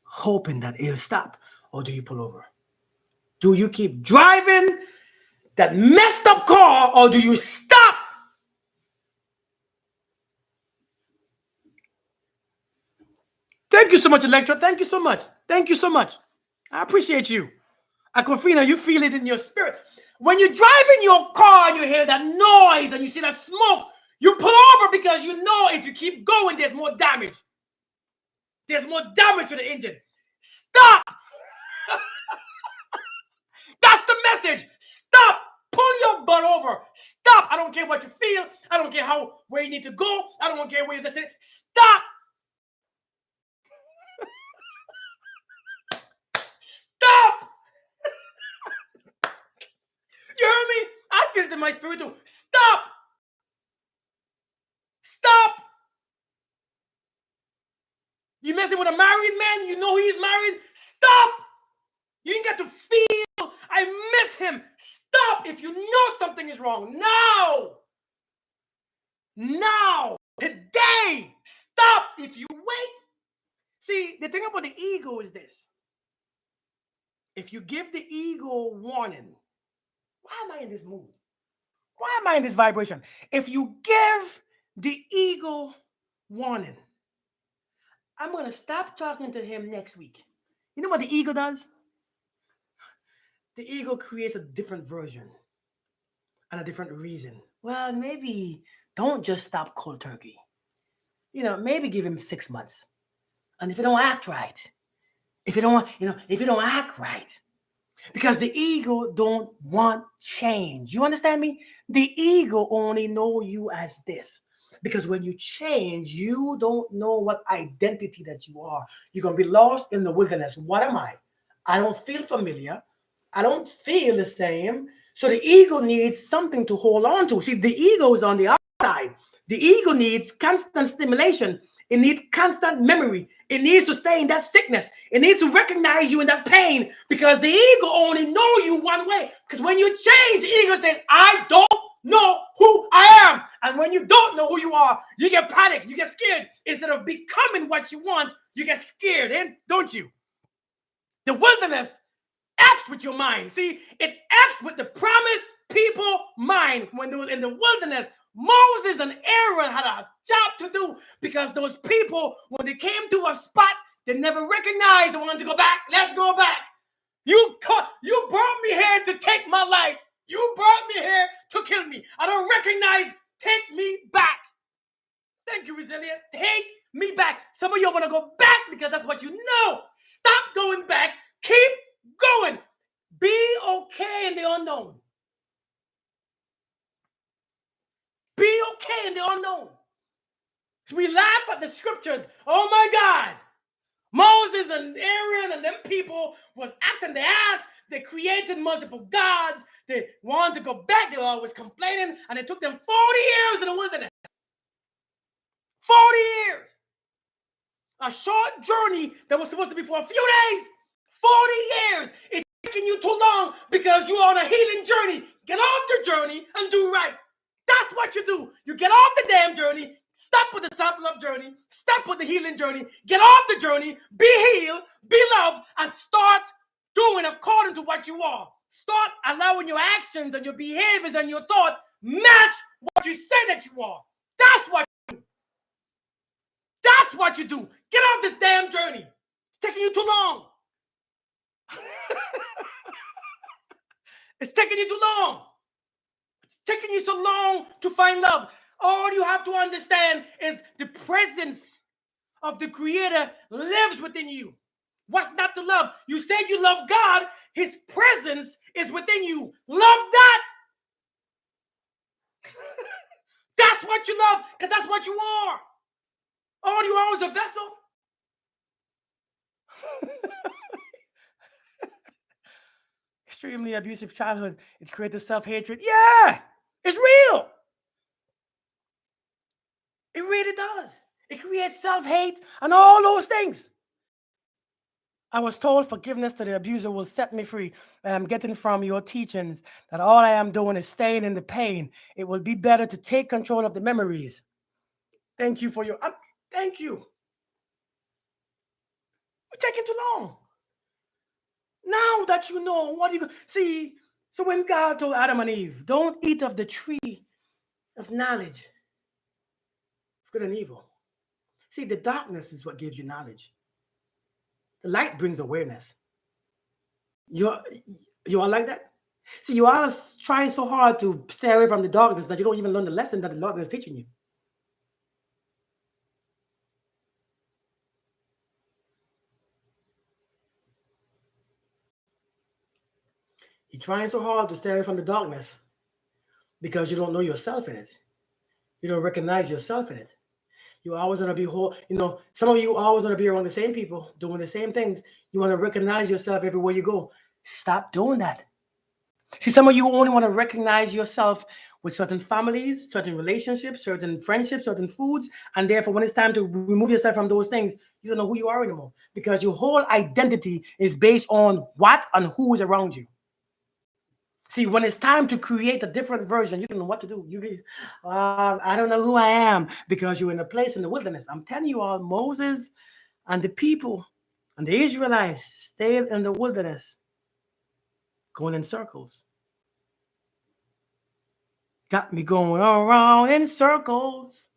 hoping that it'll stop, or do you pull over? Do you keep driving that messed up car, or do you stop? Thank you so much, Electra. Thank you so much. Thank you so much. I appreciate you. Aquafina, you feel it in your spirit. When you're driving your car and you hear that noise and you see that smoke, you pull over because you know if you keep going, there's more damage. There's more damage to the engine. Stop! That's the message. Stop! Pull your butt over. Stop! I don't care what you feel. I don't care where you need to go. I don't care where you're destined. Stop! Stop! You heard me? I feel it in my spirit too. Stop! Stop! You messing with a married man? You know he's married? Stop! You ain't got to feel I miss him. Stop if you know something is wrong. Now! Now! Today! Stop if you wait. See, the thing about the ego is this. If you give the ego warning, why am I in this mood? Why am I in this vibration? If you give the ego warning, I'm going to stop talking to him next week. You know what the ego does? The ego creates a different version and a different reason. Well, maybe don't just stop cold turkey. Maybe give him 6 months. And if you don't act right, if you don't act right, because the ego don't want change. You understand me? The ego only know you as this. Because when you change, you don't know what identity that you are. You're going to be lost in the wilderness. What am I? I don't feel familiar. I don't feel the same. So the ego needs something to hold on to. See, the ego is on the outside. The ego needs constant stimulation. It needs constant memory. It needs to stay in that sickness. It needs to recognize you in that pain because the ego only know you one way. Because when you change, the ego says, I don't know who I am. And when you don't know who you are, you get panicked. You get scared. Instead of becoming what you want, you get scared, don't you? The wilderness F's with your mind. See, it F's with the promised people mind. When they were in the wilderness, Moses and Aaron had a job to do because those people, when they came to a spot, they never recognized they wanted to go back. Let's go back. You brought me here to take my life. You brought me here to kill me. I don't recognize. Take me back. Thank you, Resilient. Take me back. Some of you want to go back because that's what you know. Stop going back. Keep going. Be okay in the unknown. Be okay in the unknown. So we laugh at the scriptures. Oh my God. Moses and Aaron and them people was acting their ass. They created multiple gods. They wanted to go back. They were always complaining. And it took them 40 years in the wilderness. 40 years. A short journey that was supposed to be for a few days. 40 years. It's taking you too long because you're on a healing journey. Get off the journey and do right. That's what you do. You get off the damn journey. Stop with the self-love journey. Stop with the healing journey. Get off the journey. Be healed. Be loved. And start doing according to what you are. Start allowing your actions and your behaviors and your thought match what you say that you are. That's what you do. That's what you do. Get off this damn journey. It's taking you too long. It's taking you too long. It's taking you so long to find love. All you have to understand is the presence of the Creator lives within you. What's not to love? You said you love God. His presence is within you. Love that. That's what you love, because that's what you are. All you are is a vessel. Extremely abusive childhood. It created self-hatred. Yeah, it's real. It really does. It creates self-hate and all those things. I was told forgiveness to the abuser will set me free. I am getting from your teachings that all I am doing is staying in the pain. It will be better to take control of the memories. Thank you for your... thank you. We're taking too long. Now that you know, what do you... See, so when God told Adam and Eve, don't eat of the tree of knowledge of good and evil. See, the darkness is what gives you knowledge. The light brings awareness. You are like that? See, you are trying so hard to stay away from the darkness that you don't even learn the lesson that the darkness is teaching you. You're trying so hard to stay away from the darkness because you don't know yourself in it. You don't recognize yourself in it. You always want to be whole. You know, some of you always want to be around the same people, doing the same things. You want to recognize yourself everywhere you go. Stop doing that. See, some of you only want to recognize yourself with certain families, certain relationships, certain friendships, certain foods. And therefore, when it's time to remove yourself from those things, you don't know who you are anymore. Because your whole identity is based on what and who is around you. See, when it's time to create a different version, you don't know what to do. I don't know who I am, because you're in a place in the wilderness. I'm telling you all, Moses and the people and the Israelites stayed in the wilderness, going in circles. Got me going around in circles.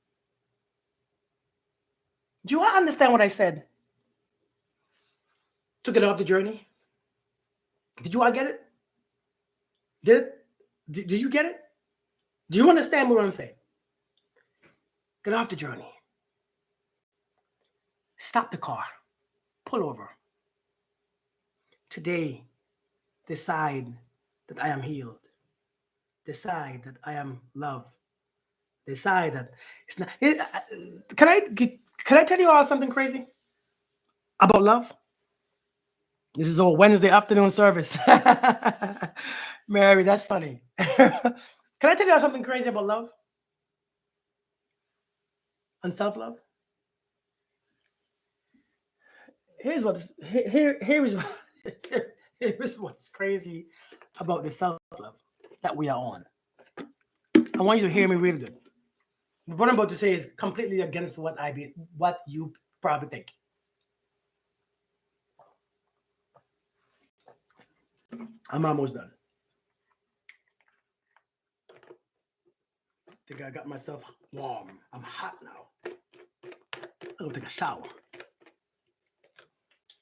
Do you all understand what I said? To get off the journey. Did you all get it? Did it? Do you get it? Do you understand what I'm saying? Get off the journey. Stop the car. Pull over. Today, decide that I am healed. Decide that I am loved. Decide that it's not. Can I tell you all something crazy about love? This is a Wednesday afternoon service. Mary, that's funny. Can I tell you all something crazy about love and self-love? Here's what's crazy about the self-love that we are on. I want you to hear me really good. What I'm about to say is completely against what you probably think. I'm almost done. think I got myself warm. I'm hot now. I'm gonna take a shower.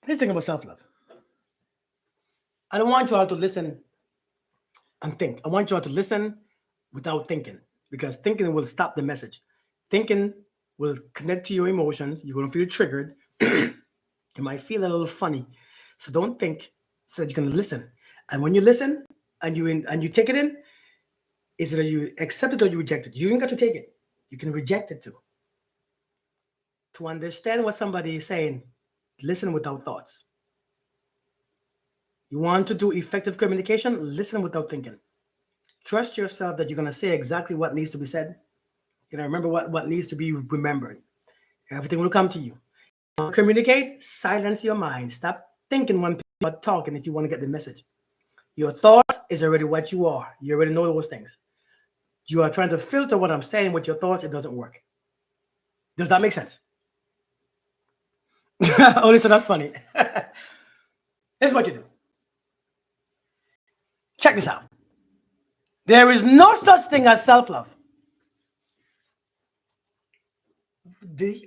Let's think about self-love. I don't want you all to listen and think. I want you all to listen without thinking because thinking will stop the message. Thinking will connect to your emotions. You're gonna feel triggered. You might feel a little funny. So don't think so that you can listen. And when you listen and you take it in, is either you accept it or you reject it. You ain't got to take it. You can reject it too. To understand what somebody is saying, listen without thoughts. You want to do effective communication, listen without thinking. Trust yourself that you're going to say exactly what needs to be said. You're going to remember what needs to be remembered. Everything will come to you. Communicate, silence your mind. Stop thinking when people are talking if you want to get the message. Your thoughts is already what you are. You already know those things. You are trying to filter what I'm saying with your thoughts. It doesn't work. Does that make sense? Oh, listen, that's funny. Here's what you do. Check this out. There is no such thing as self-love.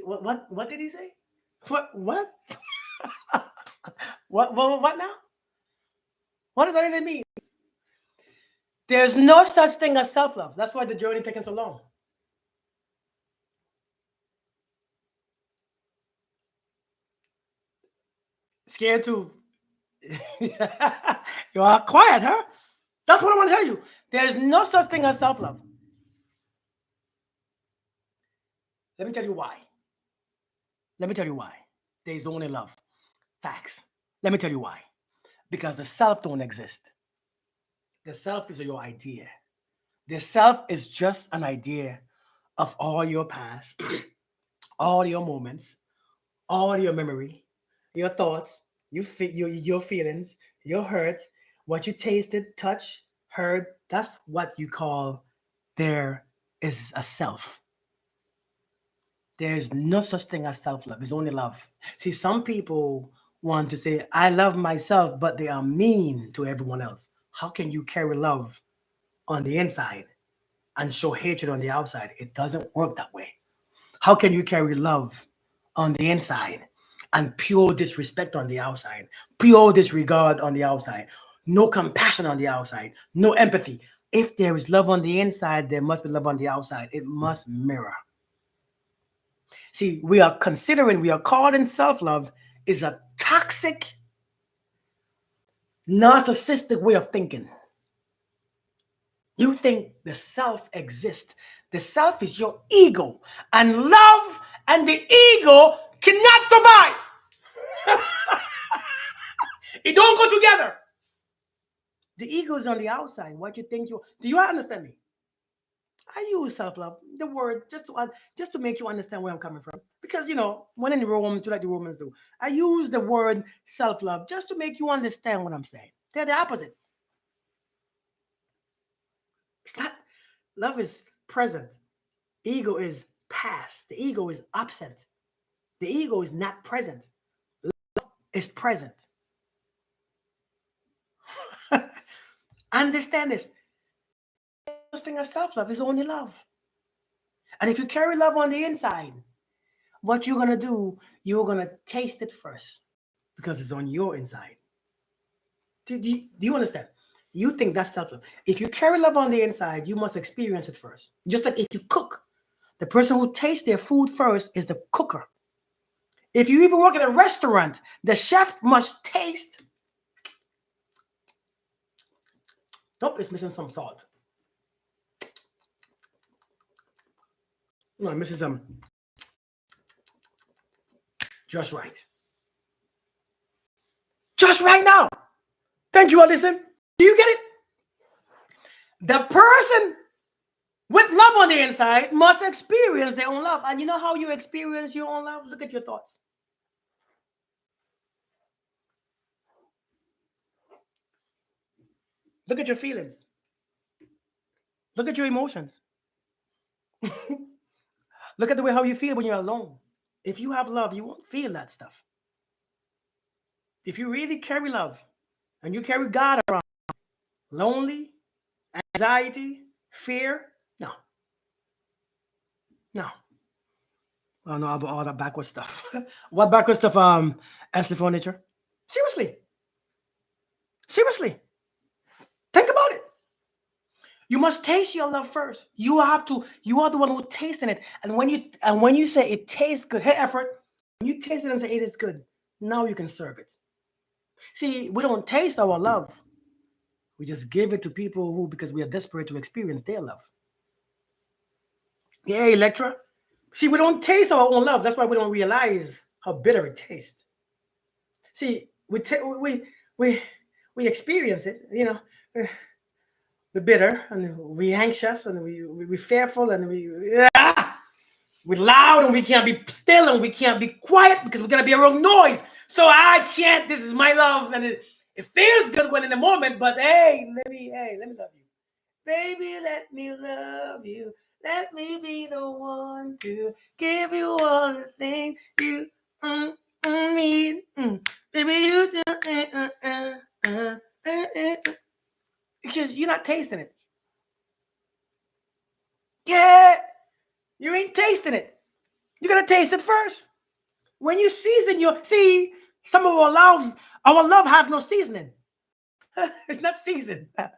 What did he say? What? What now? What does that even mean? There's no such thing as self-love. That's why the journey taking so long. Scared to. You are quiet, huh? That's what I want to tell you. There's no such thing as self-love. Let me tell you why. Let me tell you why. There's only love. Facts. Let me tell you why. Because the self don't exist. The self is your idea. The self is just an idea of all your past, all your moments, all your memory, your thoughts, your feelings, your hurt, what you tasted, touched, heard. That's what you call there is a self. There is no such thing as self-love. It's only love. See, some people want to say, I love myself, but they are mean to everyone else. How can you carry love on the inside and show hatred on the outside? It doesn't work that way. How can you carry love on the inside and pure disrespect on the outside, pure disregard on the outside, no compassion on the outside, no empathy? If there is love on the inside, there must be love on the outside. It must mirror. See, we are calling self-love is a toxic, narcissistic way of thinking. You think the self exists. The self is your ego, and love and the ego cannot survive. It don't go together. The ego is on the outside. What you think you do? You understand me? I use self-love, the word, just to make you understand where I'm coming from. Because when in Rome, to like the Romans do, I use the word self-love just to make you understand what I'm saying. They're the opposite. It's not. Love is present. Ego is past. The ego is absent. The ego is not present. Love is present. Understand this. This thing as self-love is only love. And if you carry love on the inside, what you're gonna do, you're gonna taste it first because it's on your inside. Do you understand? You think that's self-love. If you carry love on the inside, you must experience it first. Just like if you cook, the person who tastes their food first is the cooker. If you even work at a restaurant, the chef must taste. Nope, it's missing some salt. No, it misses some. Just right. Just right now. Thank you, Allison. Do you get it? The person with love on the inside must experience their own love. And you know how you experience your own love? Look at your thoughts. Look at your feelings. Look at your emotions. Look at the way how you feel when you're alone. If you have love, you won't feel that stuff. If you really carry love and you carry God around, lonely, anxiety, fear, no. No. I don't know about all that backward stuff. What backward stuff, Ashley Furniture? Seriously. Seriously. Think about it. You must taste your love first. You have to, you are the one who tasting it. And when you say it tastes good, hey effort, when you taste it and say it is good, now you can serve it. See, we don't taste our love. We just give it to people who, because we are desperate to experience their love. Yeah, Electra. See, we don't taste our own love. That's why we don't realize how bitter it tastes. See, we we experience it. We're bitter and we anxious and we fearful and we're loud and we can't be still and we can't be quiet because we're gonna be around noise. So I can't. This is my love, and it feels good when in the moment. But hey, let me love you, baby. Let me love you. Let me be the one to give you all the things you need. Baby, you just because you're not tasting it. Yeah, you ain't tasting it. You gotta taste it first. When you season your see, some of our love have no seasoning. It's not seasoned. Some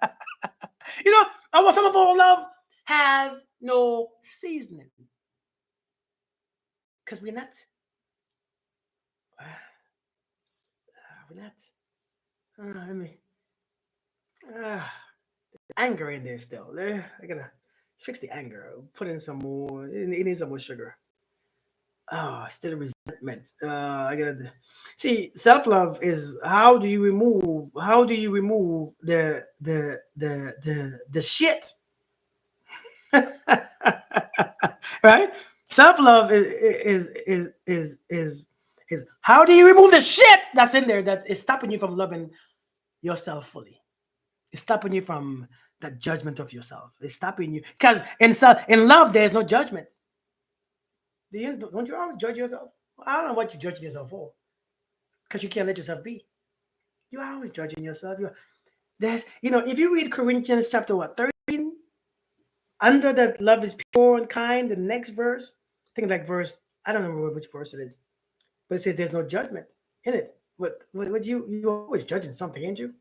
of our love have no seasoning because we're not. I mean, uh, anger in there still. I gotta fix the anger. Put in some more. It needs some more sugar. Oh, still resentment. I gotta see. Self love is how do you remove the shit. Right? Self love is how do you remove the shit that's in there that is stopping you from loving yourself fully. It's stopping you from that judgment of yourself. It's stopping you because in love there's no judgment. Don't you always judge yourself? I don't know what you're judging yourself for because you can't let yourself be. You're always judging yourself. If you read Corinthians chapter what 13, under that love is pure and kind, the next verse, I think like verse, I don't remember which verse it is, but it says there's no judgment in it. What you're always judging something, ain't you?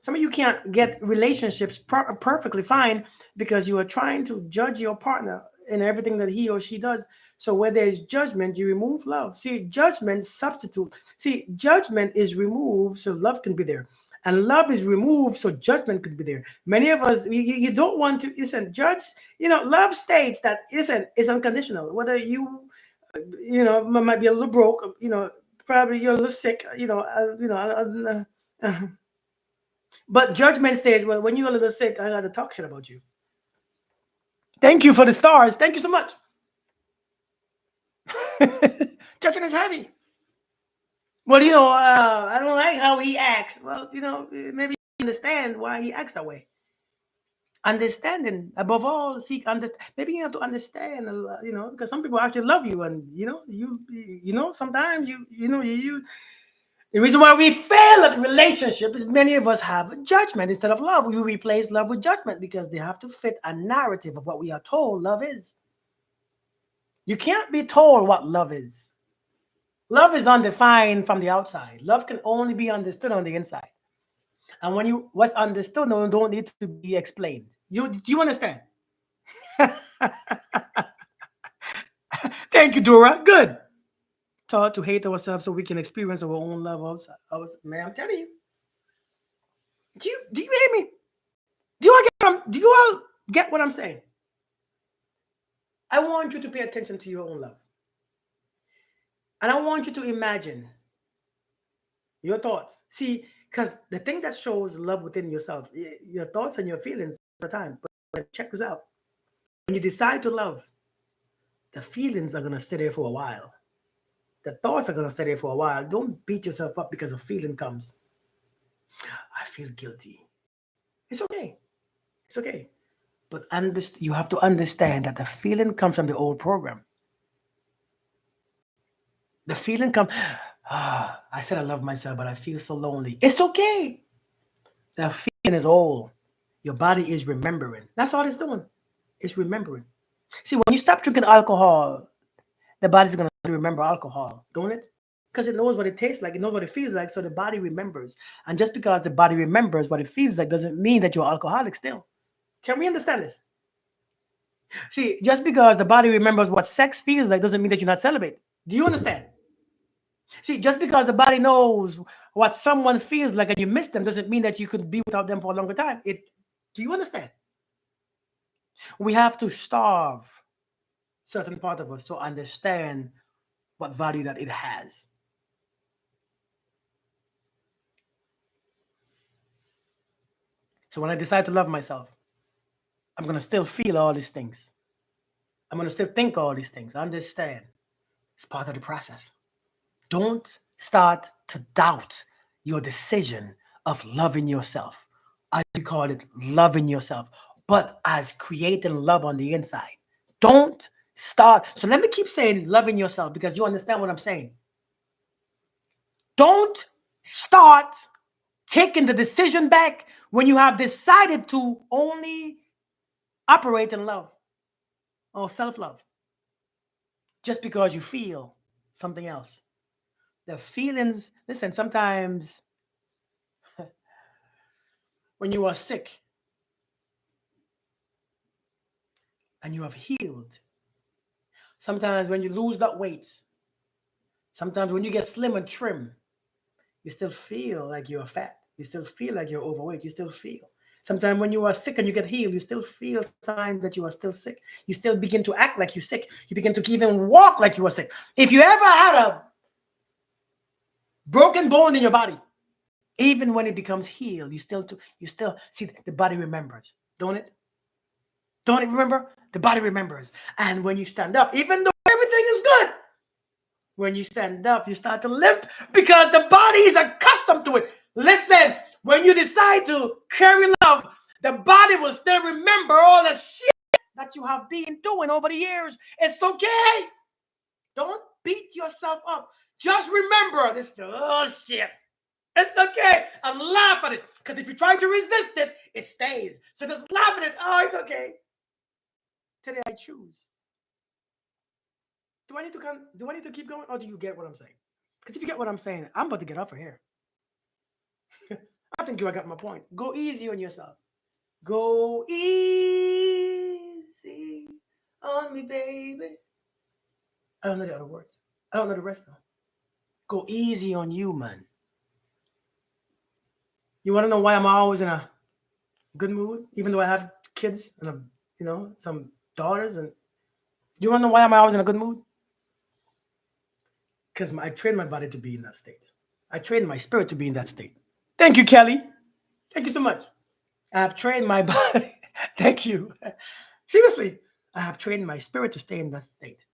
Some of you can't get relationships perfectly fine because you are trying to judge your partner in everything that he or she does. So where there's judgment, you remove love. See, judgment substitute. See, judgment is removed so love can be there. And love is removed so judgment could be there. Many of us, you don't want to, listen, judge, love states that, listen, is unconditional. Whether might be a little broke, probably you're a little sick, but judgment states, well, when you're a little sick, I got to talk shit about you. Thank you for the stars. Thank you so much. Judgment is heavy. Well, I don't like how he acts. Well, maybe you understand why he acts that way. Understanding above all, seek understand. Maybe you have to understand, because some people actually love you, and sometimes the reason why we fail at relationship is many of us have judgment instead of love. We replace love with judgment because they have to fit a narrative of what we are told love is. You can't be told what love is. Love is undefined from the outside. Love can only be understood on the inside. And what's understood don't need to be explained. Do you understand? Thank you, Dora. Good. Taught to hate ourselves so we can experience our own love outside. Man, I'm telling you. Do you hear me? Do you all get what I'm saying? I want you to pay attention to your own love. And I want you to imagine your thoughts. See, because the thing that shows love within yourself, your thoughts and your feelings all the time. But check this out. When you decide to love, the feelings are going to stay there for a while. The thoughts are going to stay there for a while. Don't beat yourself up because a feeling comes. I feel guilty. It's okay. It's okay. But you have to understand that the feeling comes from the old program. The feeling comes, I said I love myself, but I feel so lonely. It's okay. The feeling is old. Your body is remembering. That's all it's doing. It's remembering. See, when you stop drinking alcohol, the body's going to remember alcohol, don't it? Because it knows what it tastes like, it knows what it feels like, so the body remembers. And just because the body remembers what it feels like doesn't mean that you're alcoholic still. Can we understand this? See, just because the body remembers what sex feels like doesn't mean that you're not celibate. Do you understand? See, just because the body knows what someone feels like and you miss them doesn't mean that you could be without them for a longer time. Do you understand? We have to starve certain part of us to understand what value that it has. So when I decide to love myself, I'm gonna still feel all these things. I'm gonna still think all these things. Understand. It's part of the process. Don't start to doubt your decision of loving yourself. I call it loving yourself, but as creating love on the inside. Don't start. So let me keep saying loving yourself because you understand what I'm saying. Don't start taking the decision back when you have decided to only operate in love or self love just because you feel something else. The feelings, listen, sometimes when you are sick and you have healed, sometimes when you lose that weight, sometimes when you get slim and trim, you still feel like you're fat. You still feel like you're overweight. You still feel. Sometimes when you are sick and you get healed, you still feel signs that you are still sick. You still begin to act like you're sick. You begin to even walk like you are sick. If you ever had a broken bone in your body, even when it becomes healed, you still see the body remembers, don't it? Don't it remember? The body remembers. And when you stand up, even though everything is good, when you stand up, you start to limp because the body is accustomed to it. Listen, when you decide to carry love, the body will still remember all the shit that you have been doing over the years. It's okay. Don't beat yourself up. Just remember this. Oh shit. It's okay. And laugh at it. Because if you try to resist it, it stays. So just laugh at it. Oh, it's okay. Today I choose. Do I need to keep going? Or do you get what I'm saying? Because if you get what I'm saying, I'm about to get off of here. I think you got my point. Go easy on yourself. Go easy on me, baby. I don't know the other words. I don't know the rest of them. Go easy on you, man. You want to know why I'm always in a good mood, even though I have kids and some daughters? And you want to know why I'm always in a good mood? Because I train my body to be in that state. I train my spirit to be in that state. Thank you, Kelly. Thank you so much. I have trained my body. Thank you. Seriously, I have trained my spirit to stay in that state.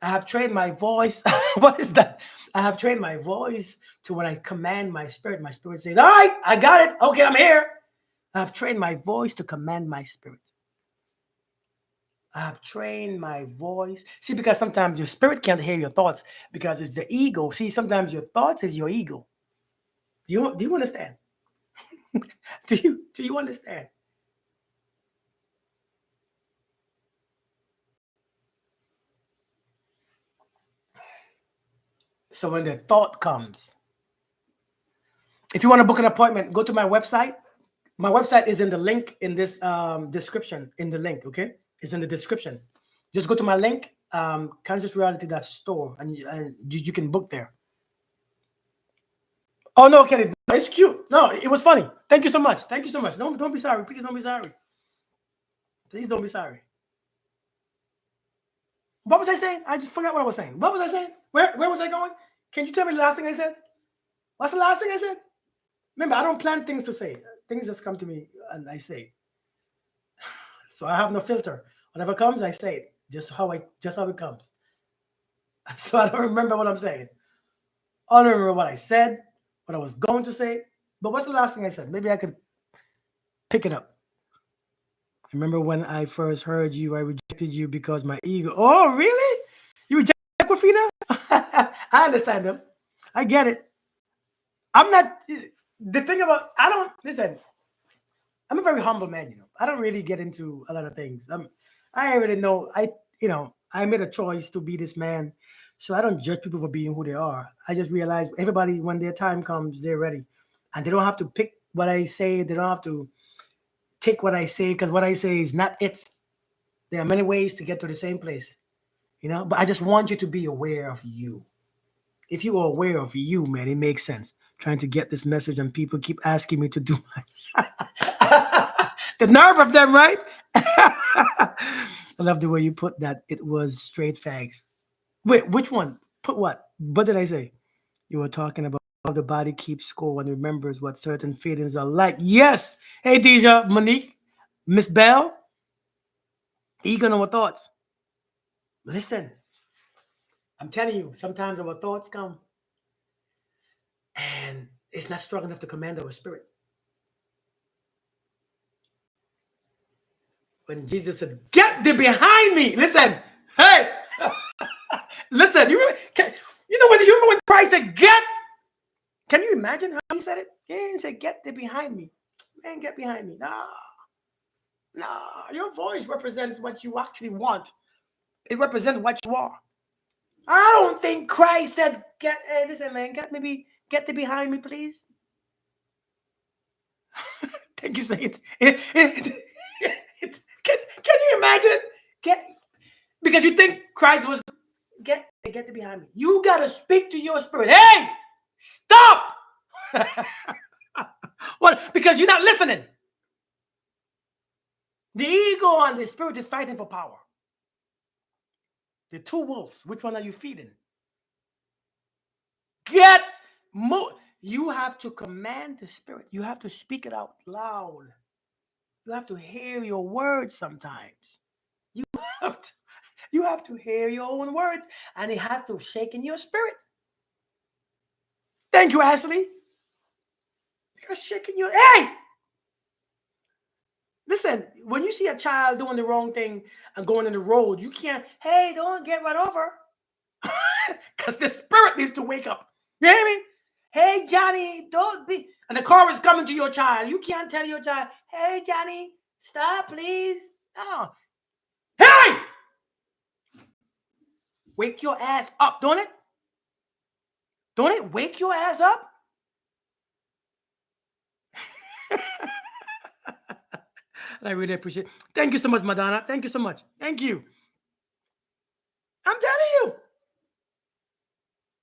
I have trained my voice. What is that? I have trained my voice to when I command my spirit says, all right, I got it. Okay, I'm here. I have trained my voice to command my spirit. I have trained my voice. See, because sometimes your spirit can't hear your thoughts because it's the ego. See, sometimes your thoughts is your ego. Do you understand? Do you understand? So when the thought comes, if you want to book an appointment, go to my website. My website is in the link in this description. In the link, okay? It's in the description. Just go to my link, consciousreality.store, and you can book there. Oh no, Kenny, it's cute. No, it was funny. Thank you so much. Thank you so much. Don't be sorry. Please don't be sorry. Please don't be sorry. What was I saying? I just forgot what I was saying. What was I saying? Where was I going? Can you tell me the last thing I said? What's the last thing I said? Remember, I don't plan things to say. Things just come to me and I say. So I have no filter. Whatever comes, I say it. Just how it comes. So I don't remember what I'm saying. I don't remember what I said, what I was going to say. But what's the last thing I said? Maybe I could pick it up. Remember when I first heard you, I rejected you because my ego. Oh, really? You rejected Aquafina? I understand them. I get it. I'm not. The thing about I don't listen. I'm a very humble man. I don't really get into a lot of things. I already know. I made a choice to be this man, so I don't judge people for being who they are. I just realize everybody, when their time comes, they're ready, and they don't have to pick what I say. They don't have to take what I say because what I say is not it. There are many ways to get to the same place, But I just want you to be aware of you. If you are aware of you, man, it makes sense. Trying to get this message, and people keep asking me to do the nerve of them, right? I love the way you put that. It was straight facts. Wait, which one? Put what? What did I say? You were talking about how the body keeps score and remembers what certain feelings are like. Yes. Hey, Deja, Monique, Miss Bell, eager on our thoughts. Listen, I'm telling you, sometimes our thoughts come and it's not strong enough to command our spirit. When Jesus said, "Get thee behind me," listen, hey, listen, you remember when Christ said, "Get"? Can you imagine how he said it? He said, "Get thee behind me, man, get behind me." No, your voice represents what you actually want. It represents what you are. I don't think Christ said, hey, listen, man, get thee behind me, please. Thank you, Saint. Can you imagine? Because you think Christ was get thee behind me. You gotta speak to your spirit. Hey, stop! What? Because you're not listening. The ego and the spirit is fighting for power. The two wolves. Which one are you feeding? Get more. You have to command the spirit. You have to speak it out loud. You have to hear your words sometimes. Have to, you have to hear your own words, and it has to shake in your spirit. Thank you, Ashley. You're shaking your hey. Listen, when you see a child doing the wrong thing and going in the road, you can't, hey, don't get right over. Because the spirit needs to wake up. You hear me? Hey, Johnny, don't be. And the car is coming to your child. You can't tell your child, hey, Johnny, stop, please. No. Hey! Wake your ass up, don't it? Don't it wake your ass up? I really appreciate it. Thank you so much, Madonna. Thank you so much. Thank you. I'm telling you.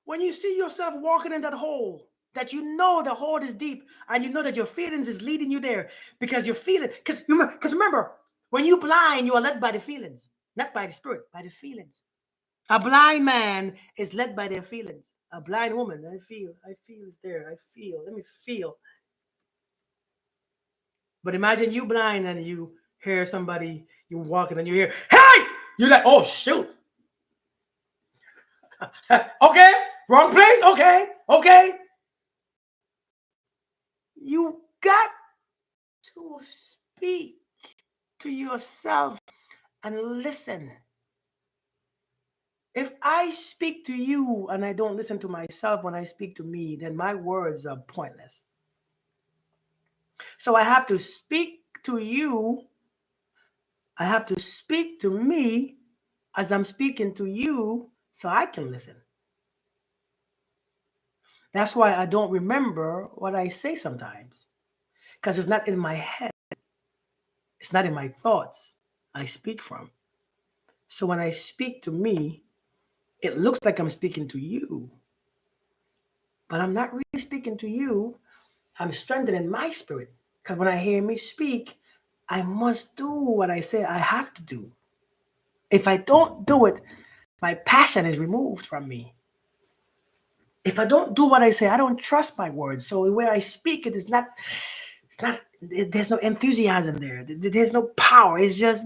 When you see yourself walking in that hole, that you know the hole is deep, and you know that your feelings is leading you there because you're feeling. Because remember, when you're blind, you are led by the feelings, not by the spirit, by the feelings. A blind man is led by their feelings. A blind woman, I feel is there. Let me feel. But imagine you blind and you hear somebody, you walking and you hear, hey! You're like, oh, shoot. Okay, wrong place. Okay. You got to speak to yourself and listen. If I speak to you and I don't listen to myself when I speak to me, then my words are pointless. So I have to speak to you. I have to speak to me as I'm speaking to you so I can listen. That's why I don't remember what I say sometimes, because it's not in my head. It's not in my thoughts I speak from. So when I speak to me, it looks like I'm speaking to you, but I'm not really speaking to you. I'm strengthening my spirit, because when I hear me speak, I must do what I say I have to do. If I don't do it, my passion is removed from me. If I don't do what I say, I don't trust my words. So the way I speak, there's no enthusiasm there. There's no power. It's just,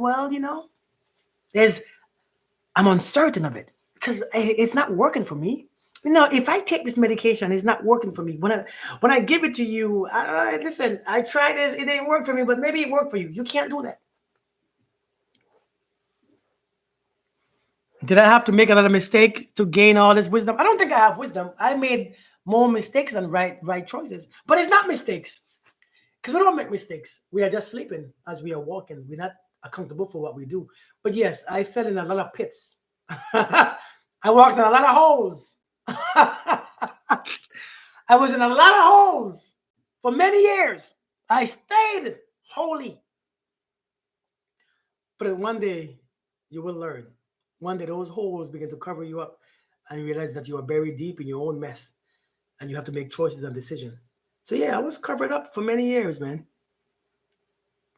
I'm uncertain of it because it's not working for me. If I take this medication, it's not working for me. When I give it to you, listen, I tried this, it didn't work for me, but maybe it worked for you. You can't do that. Did I have to make a lot of mistakes to gain all this wisdom? I don't think I have wisdom. I made more mistakes than right choices. But it's not mistakes. Because we don't make mistakes. We are just sleeping as we are walking. We're not accountable for what we do. But yes, I fell in a lot of pits. I walked in a lot of holes. I was in a lot of holes for many years. I stayed holy. But one day you will learn. One day those holes begin to cover you up and you realize that you are buried deep in your own mess and you have to make choices and decisions. So yeah, I was covered up for many years, man.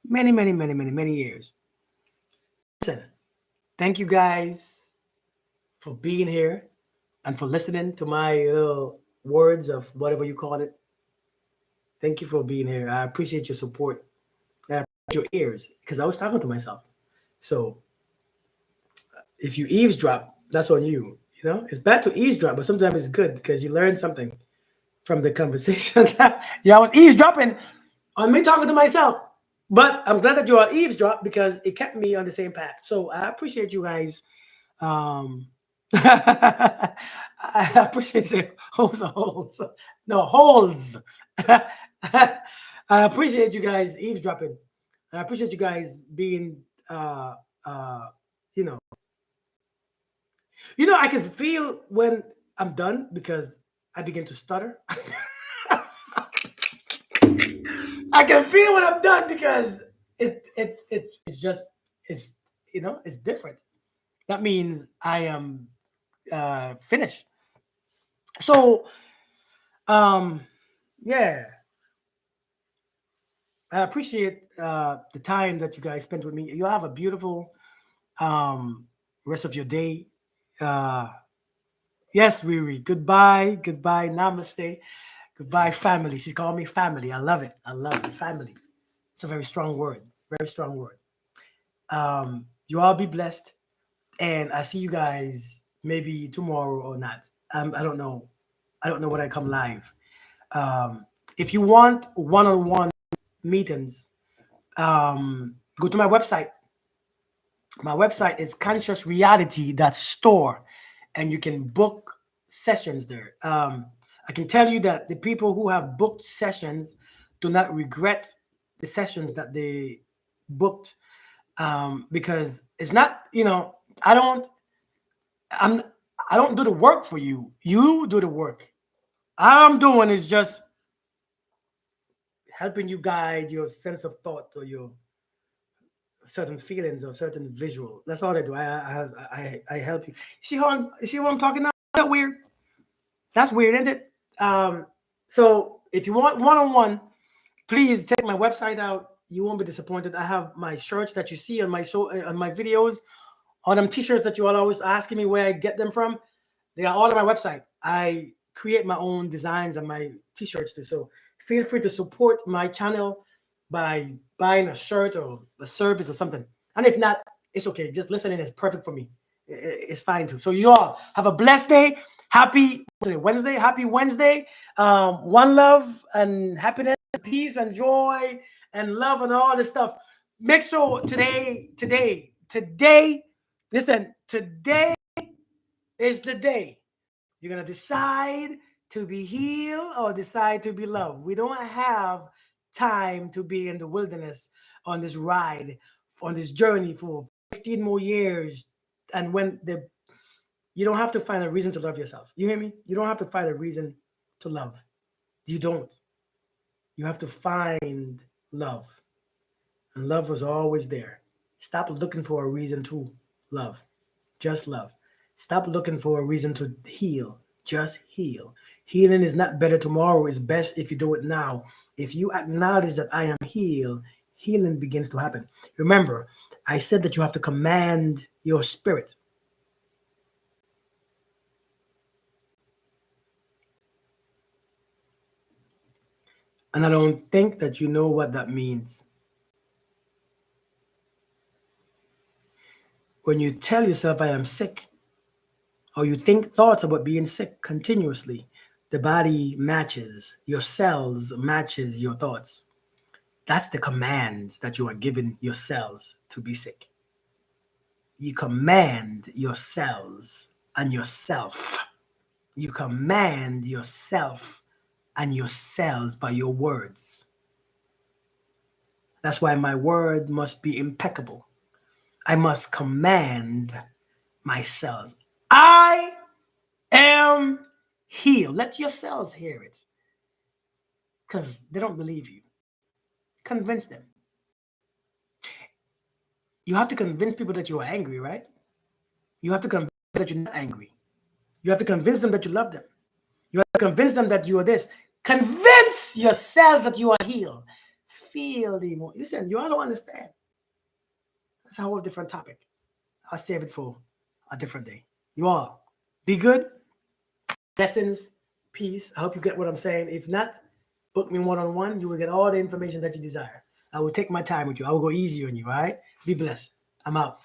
Many years. Listen, thank you guys for being here and for listening to my little words of whatever you call it. Thank you for being here. I appreciate your support. I appreciate your ears because I was talking to myself. So if you eavesdrop, that's on you. You know, it's bad to eavesdrop, but sometimes it's good because you learn something from the conversation. Yeah, I was eavesdropping on me talking to myself. But I'm glad that you are eavesdrop because it kept me on the same path. So I appreciate you guys. I appreciate saying holes. No, holes. I appreciate you guys eavesdropping. I appreciate you guys being uh uh you know I can feel when I'm done because I begin to stutter. I can feel when I'm done because it's just it's it's different. That means I am finished. So yeah, I appreciate the time that you guys spent with me. You have a beautiful rest of your day. Uh, yes, Riri. Goodbye, namaste, goodbye, family. She called me family. I love it. I love it. Family. It's a very strong word. Very strong word. You all be blessed, and I see you guys maybe tomorrow or not. I don't know. I don't know when I come live. Um, if you want one-on-one meetings, go to my website. My website is consciousreality.store, and you can book sessions there. I can tell you that the people who have booked sessions do not regret the sessions that they booked, because it's not, I don't, I'm, I don't do the work for you. You do the work. All I'm doing is just helping you guide your sense of thought or your certain feelings or certain visual. That's all I do. I help you. You see what I'm talking now? Is that weird? That's weird, isn't it? So if you want one-on-one, please check my website out. You won't be disappointed. I have my shirts that you see on my show, on my videos, all them t-shirts that you all always asking me where I get them from. They are all on my website. I create my own designs on my t-shirts too. So feel free to support my channel by buying a shirt or a service or something. And if not, it's okay. Just listening is perfect for me. It's fine too. So you all have a blessed day. Happy Wednesday. Happy Wednesday. One love and happiness, peace and joy and love and all this stuff. Make sure today, listen, today is the day you're going to decide to be healed or decide to be loved. We don't have time to be in the wilderness on this ride, on this journey for 15 more years. And you don't have to find a reason to love yourself. You hear me? You don't have to find a reason to love. You don't. You have to find love. And love was always there. Stop looking for a reason to love. Just love. Stop looking for a reason to heal. Just heal. Healing is not better tomorrow. It's best if you do it now. If you acknowledge that I am healed, healing begins to happen. Remember, I said that you have to command your spirit. And I don't think that you know what that means. When you tell yourself, I am sick, or you think thoughts about being sick continuously, the body matches, your cells matches your thoughts. That's the commands that you are giving your cells to be sick. You command your cells and yourself. You command yourself and your cells by your words. That's why my word must be impeccable. I must command my cells. I am healed. Let your cells hear it, because they don't believe you. Convince them. You have to convince people that you are angry, right? You have to convince them that you're not angry. You have to convince them that you love them. You have to convince them that you are this. Convince yourself that you are healed. Feel the emotion. Listen, you all don't understand. That's a whole different topic. I'll save it for a different day. You all be good. Blessings, peace. I hope you get what I'm saying. If not, book me one-on-one. You will get all the information that you desire. I will take my time with you. I will go easy on you. All right. Be blessed. I'm out.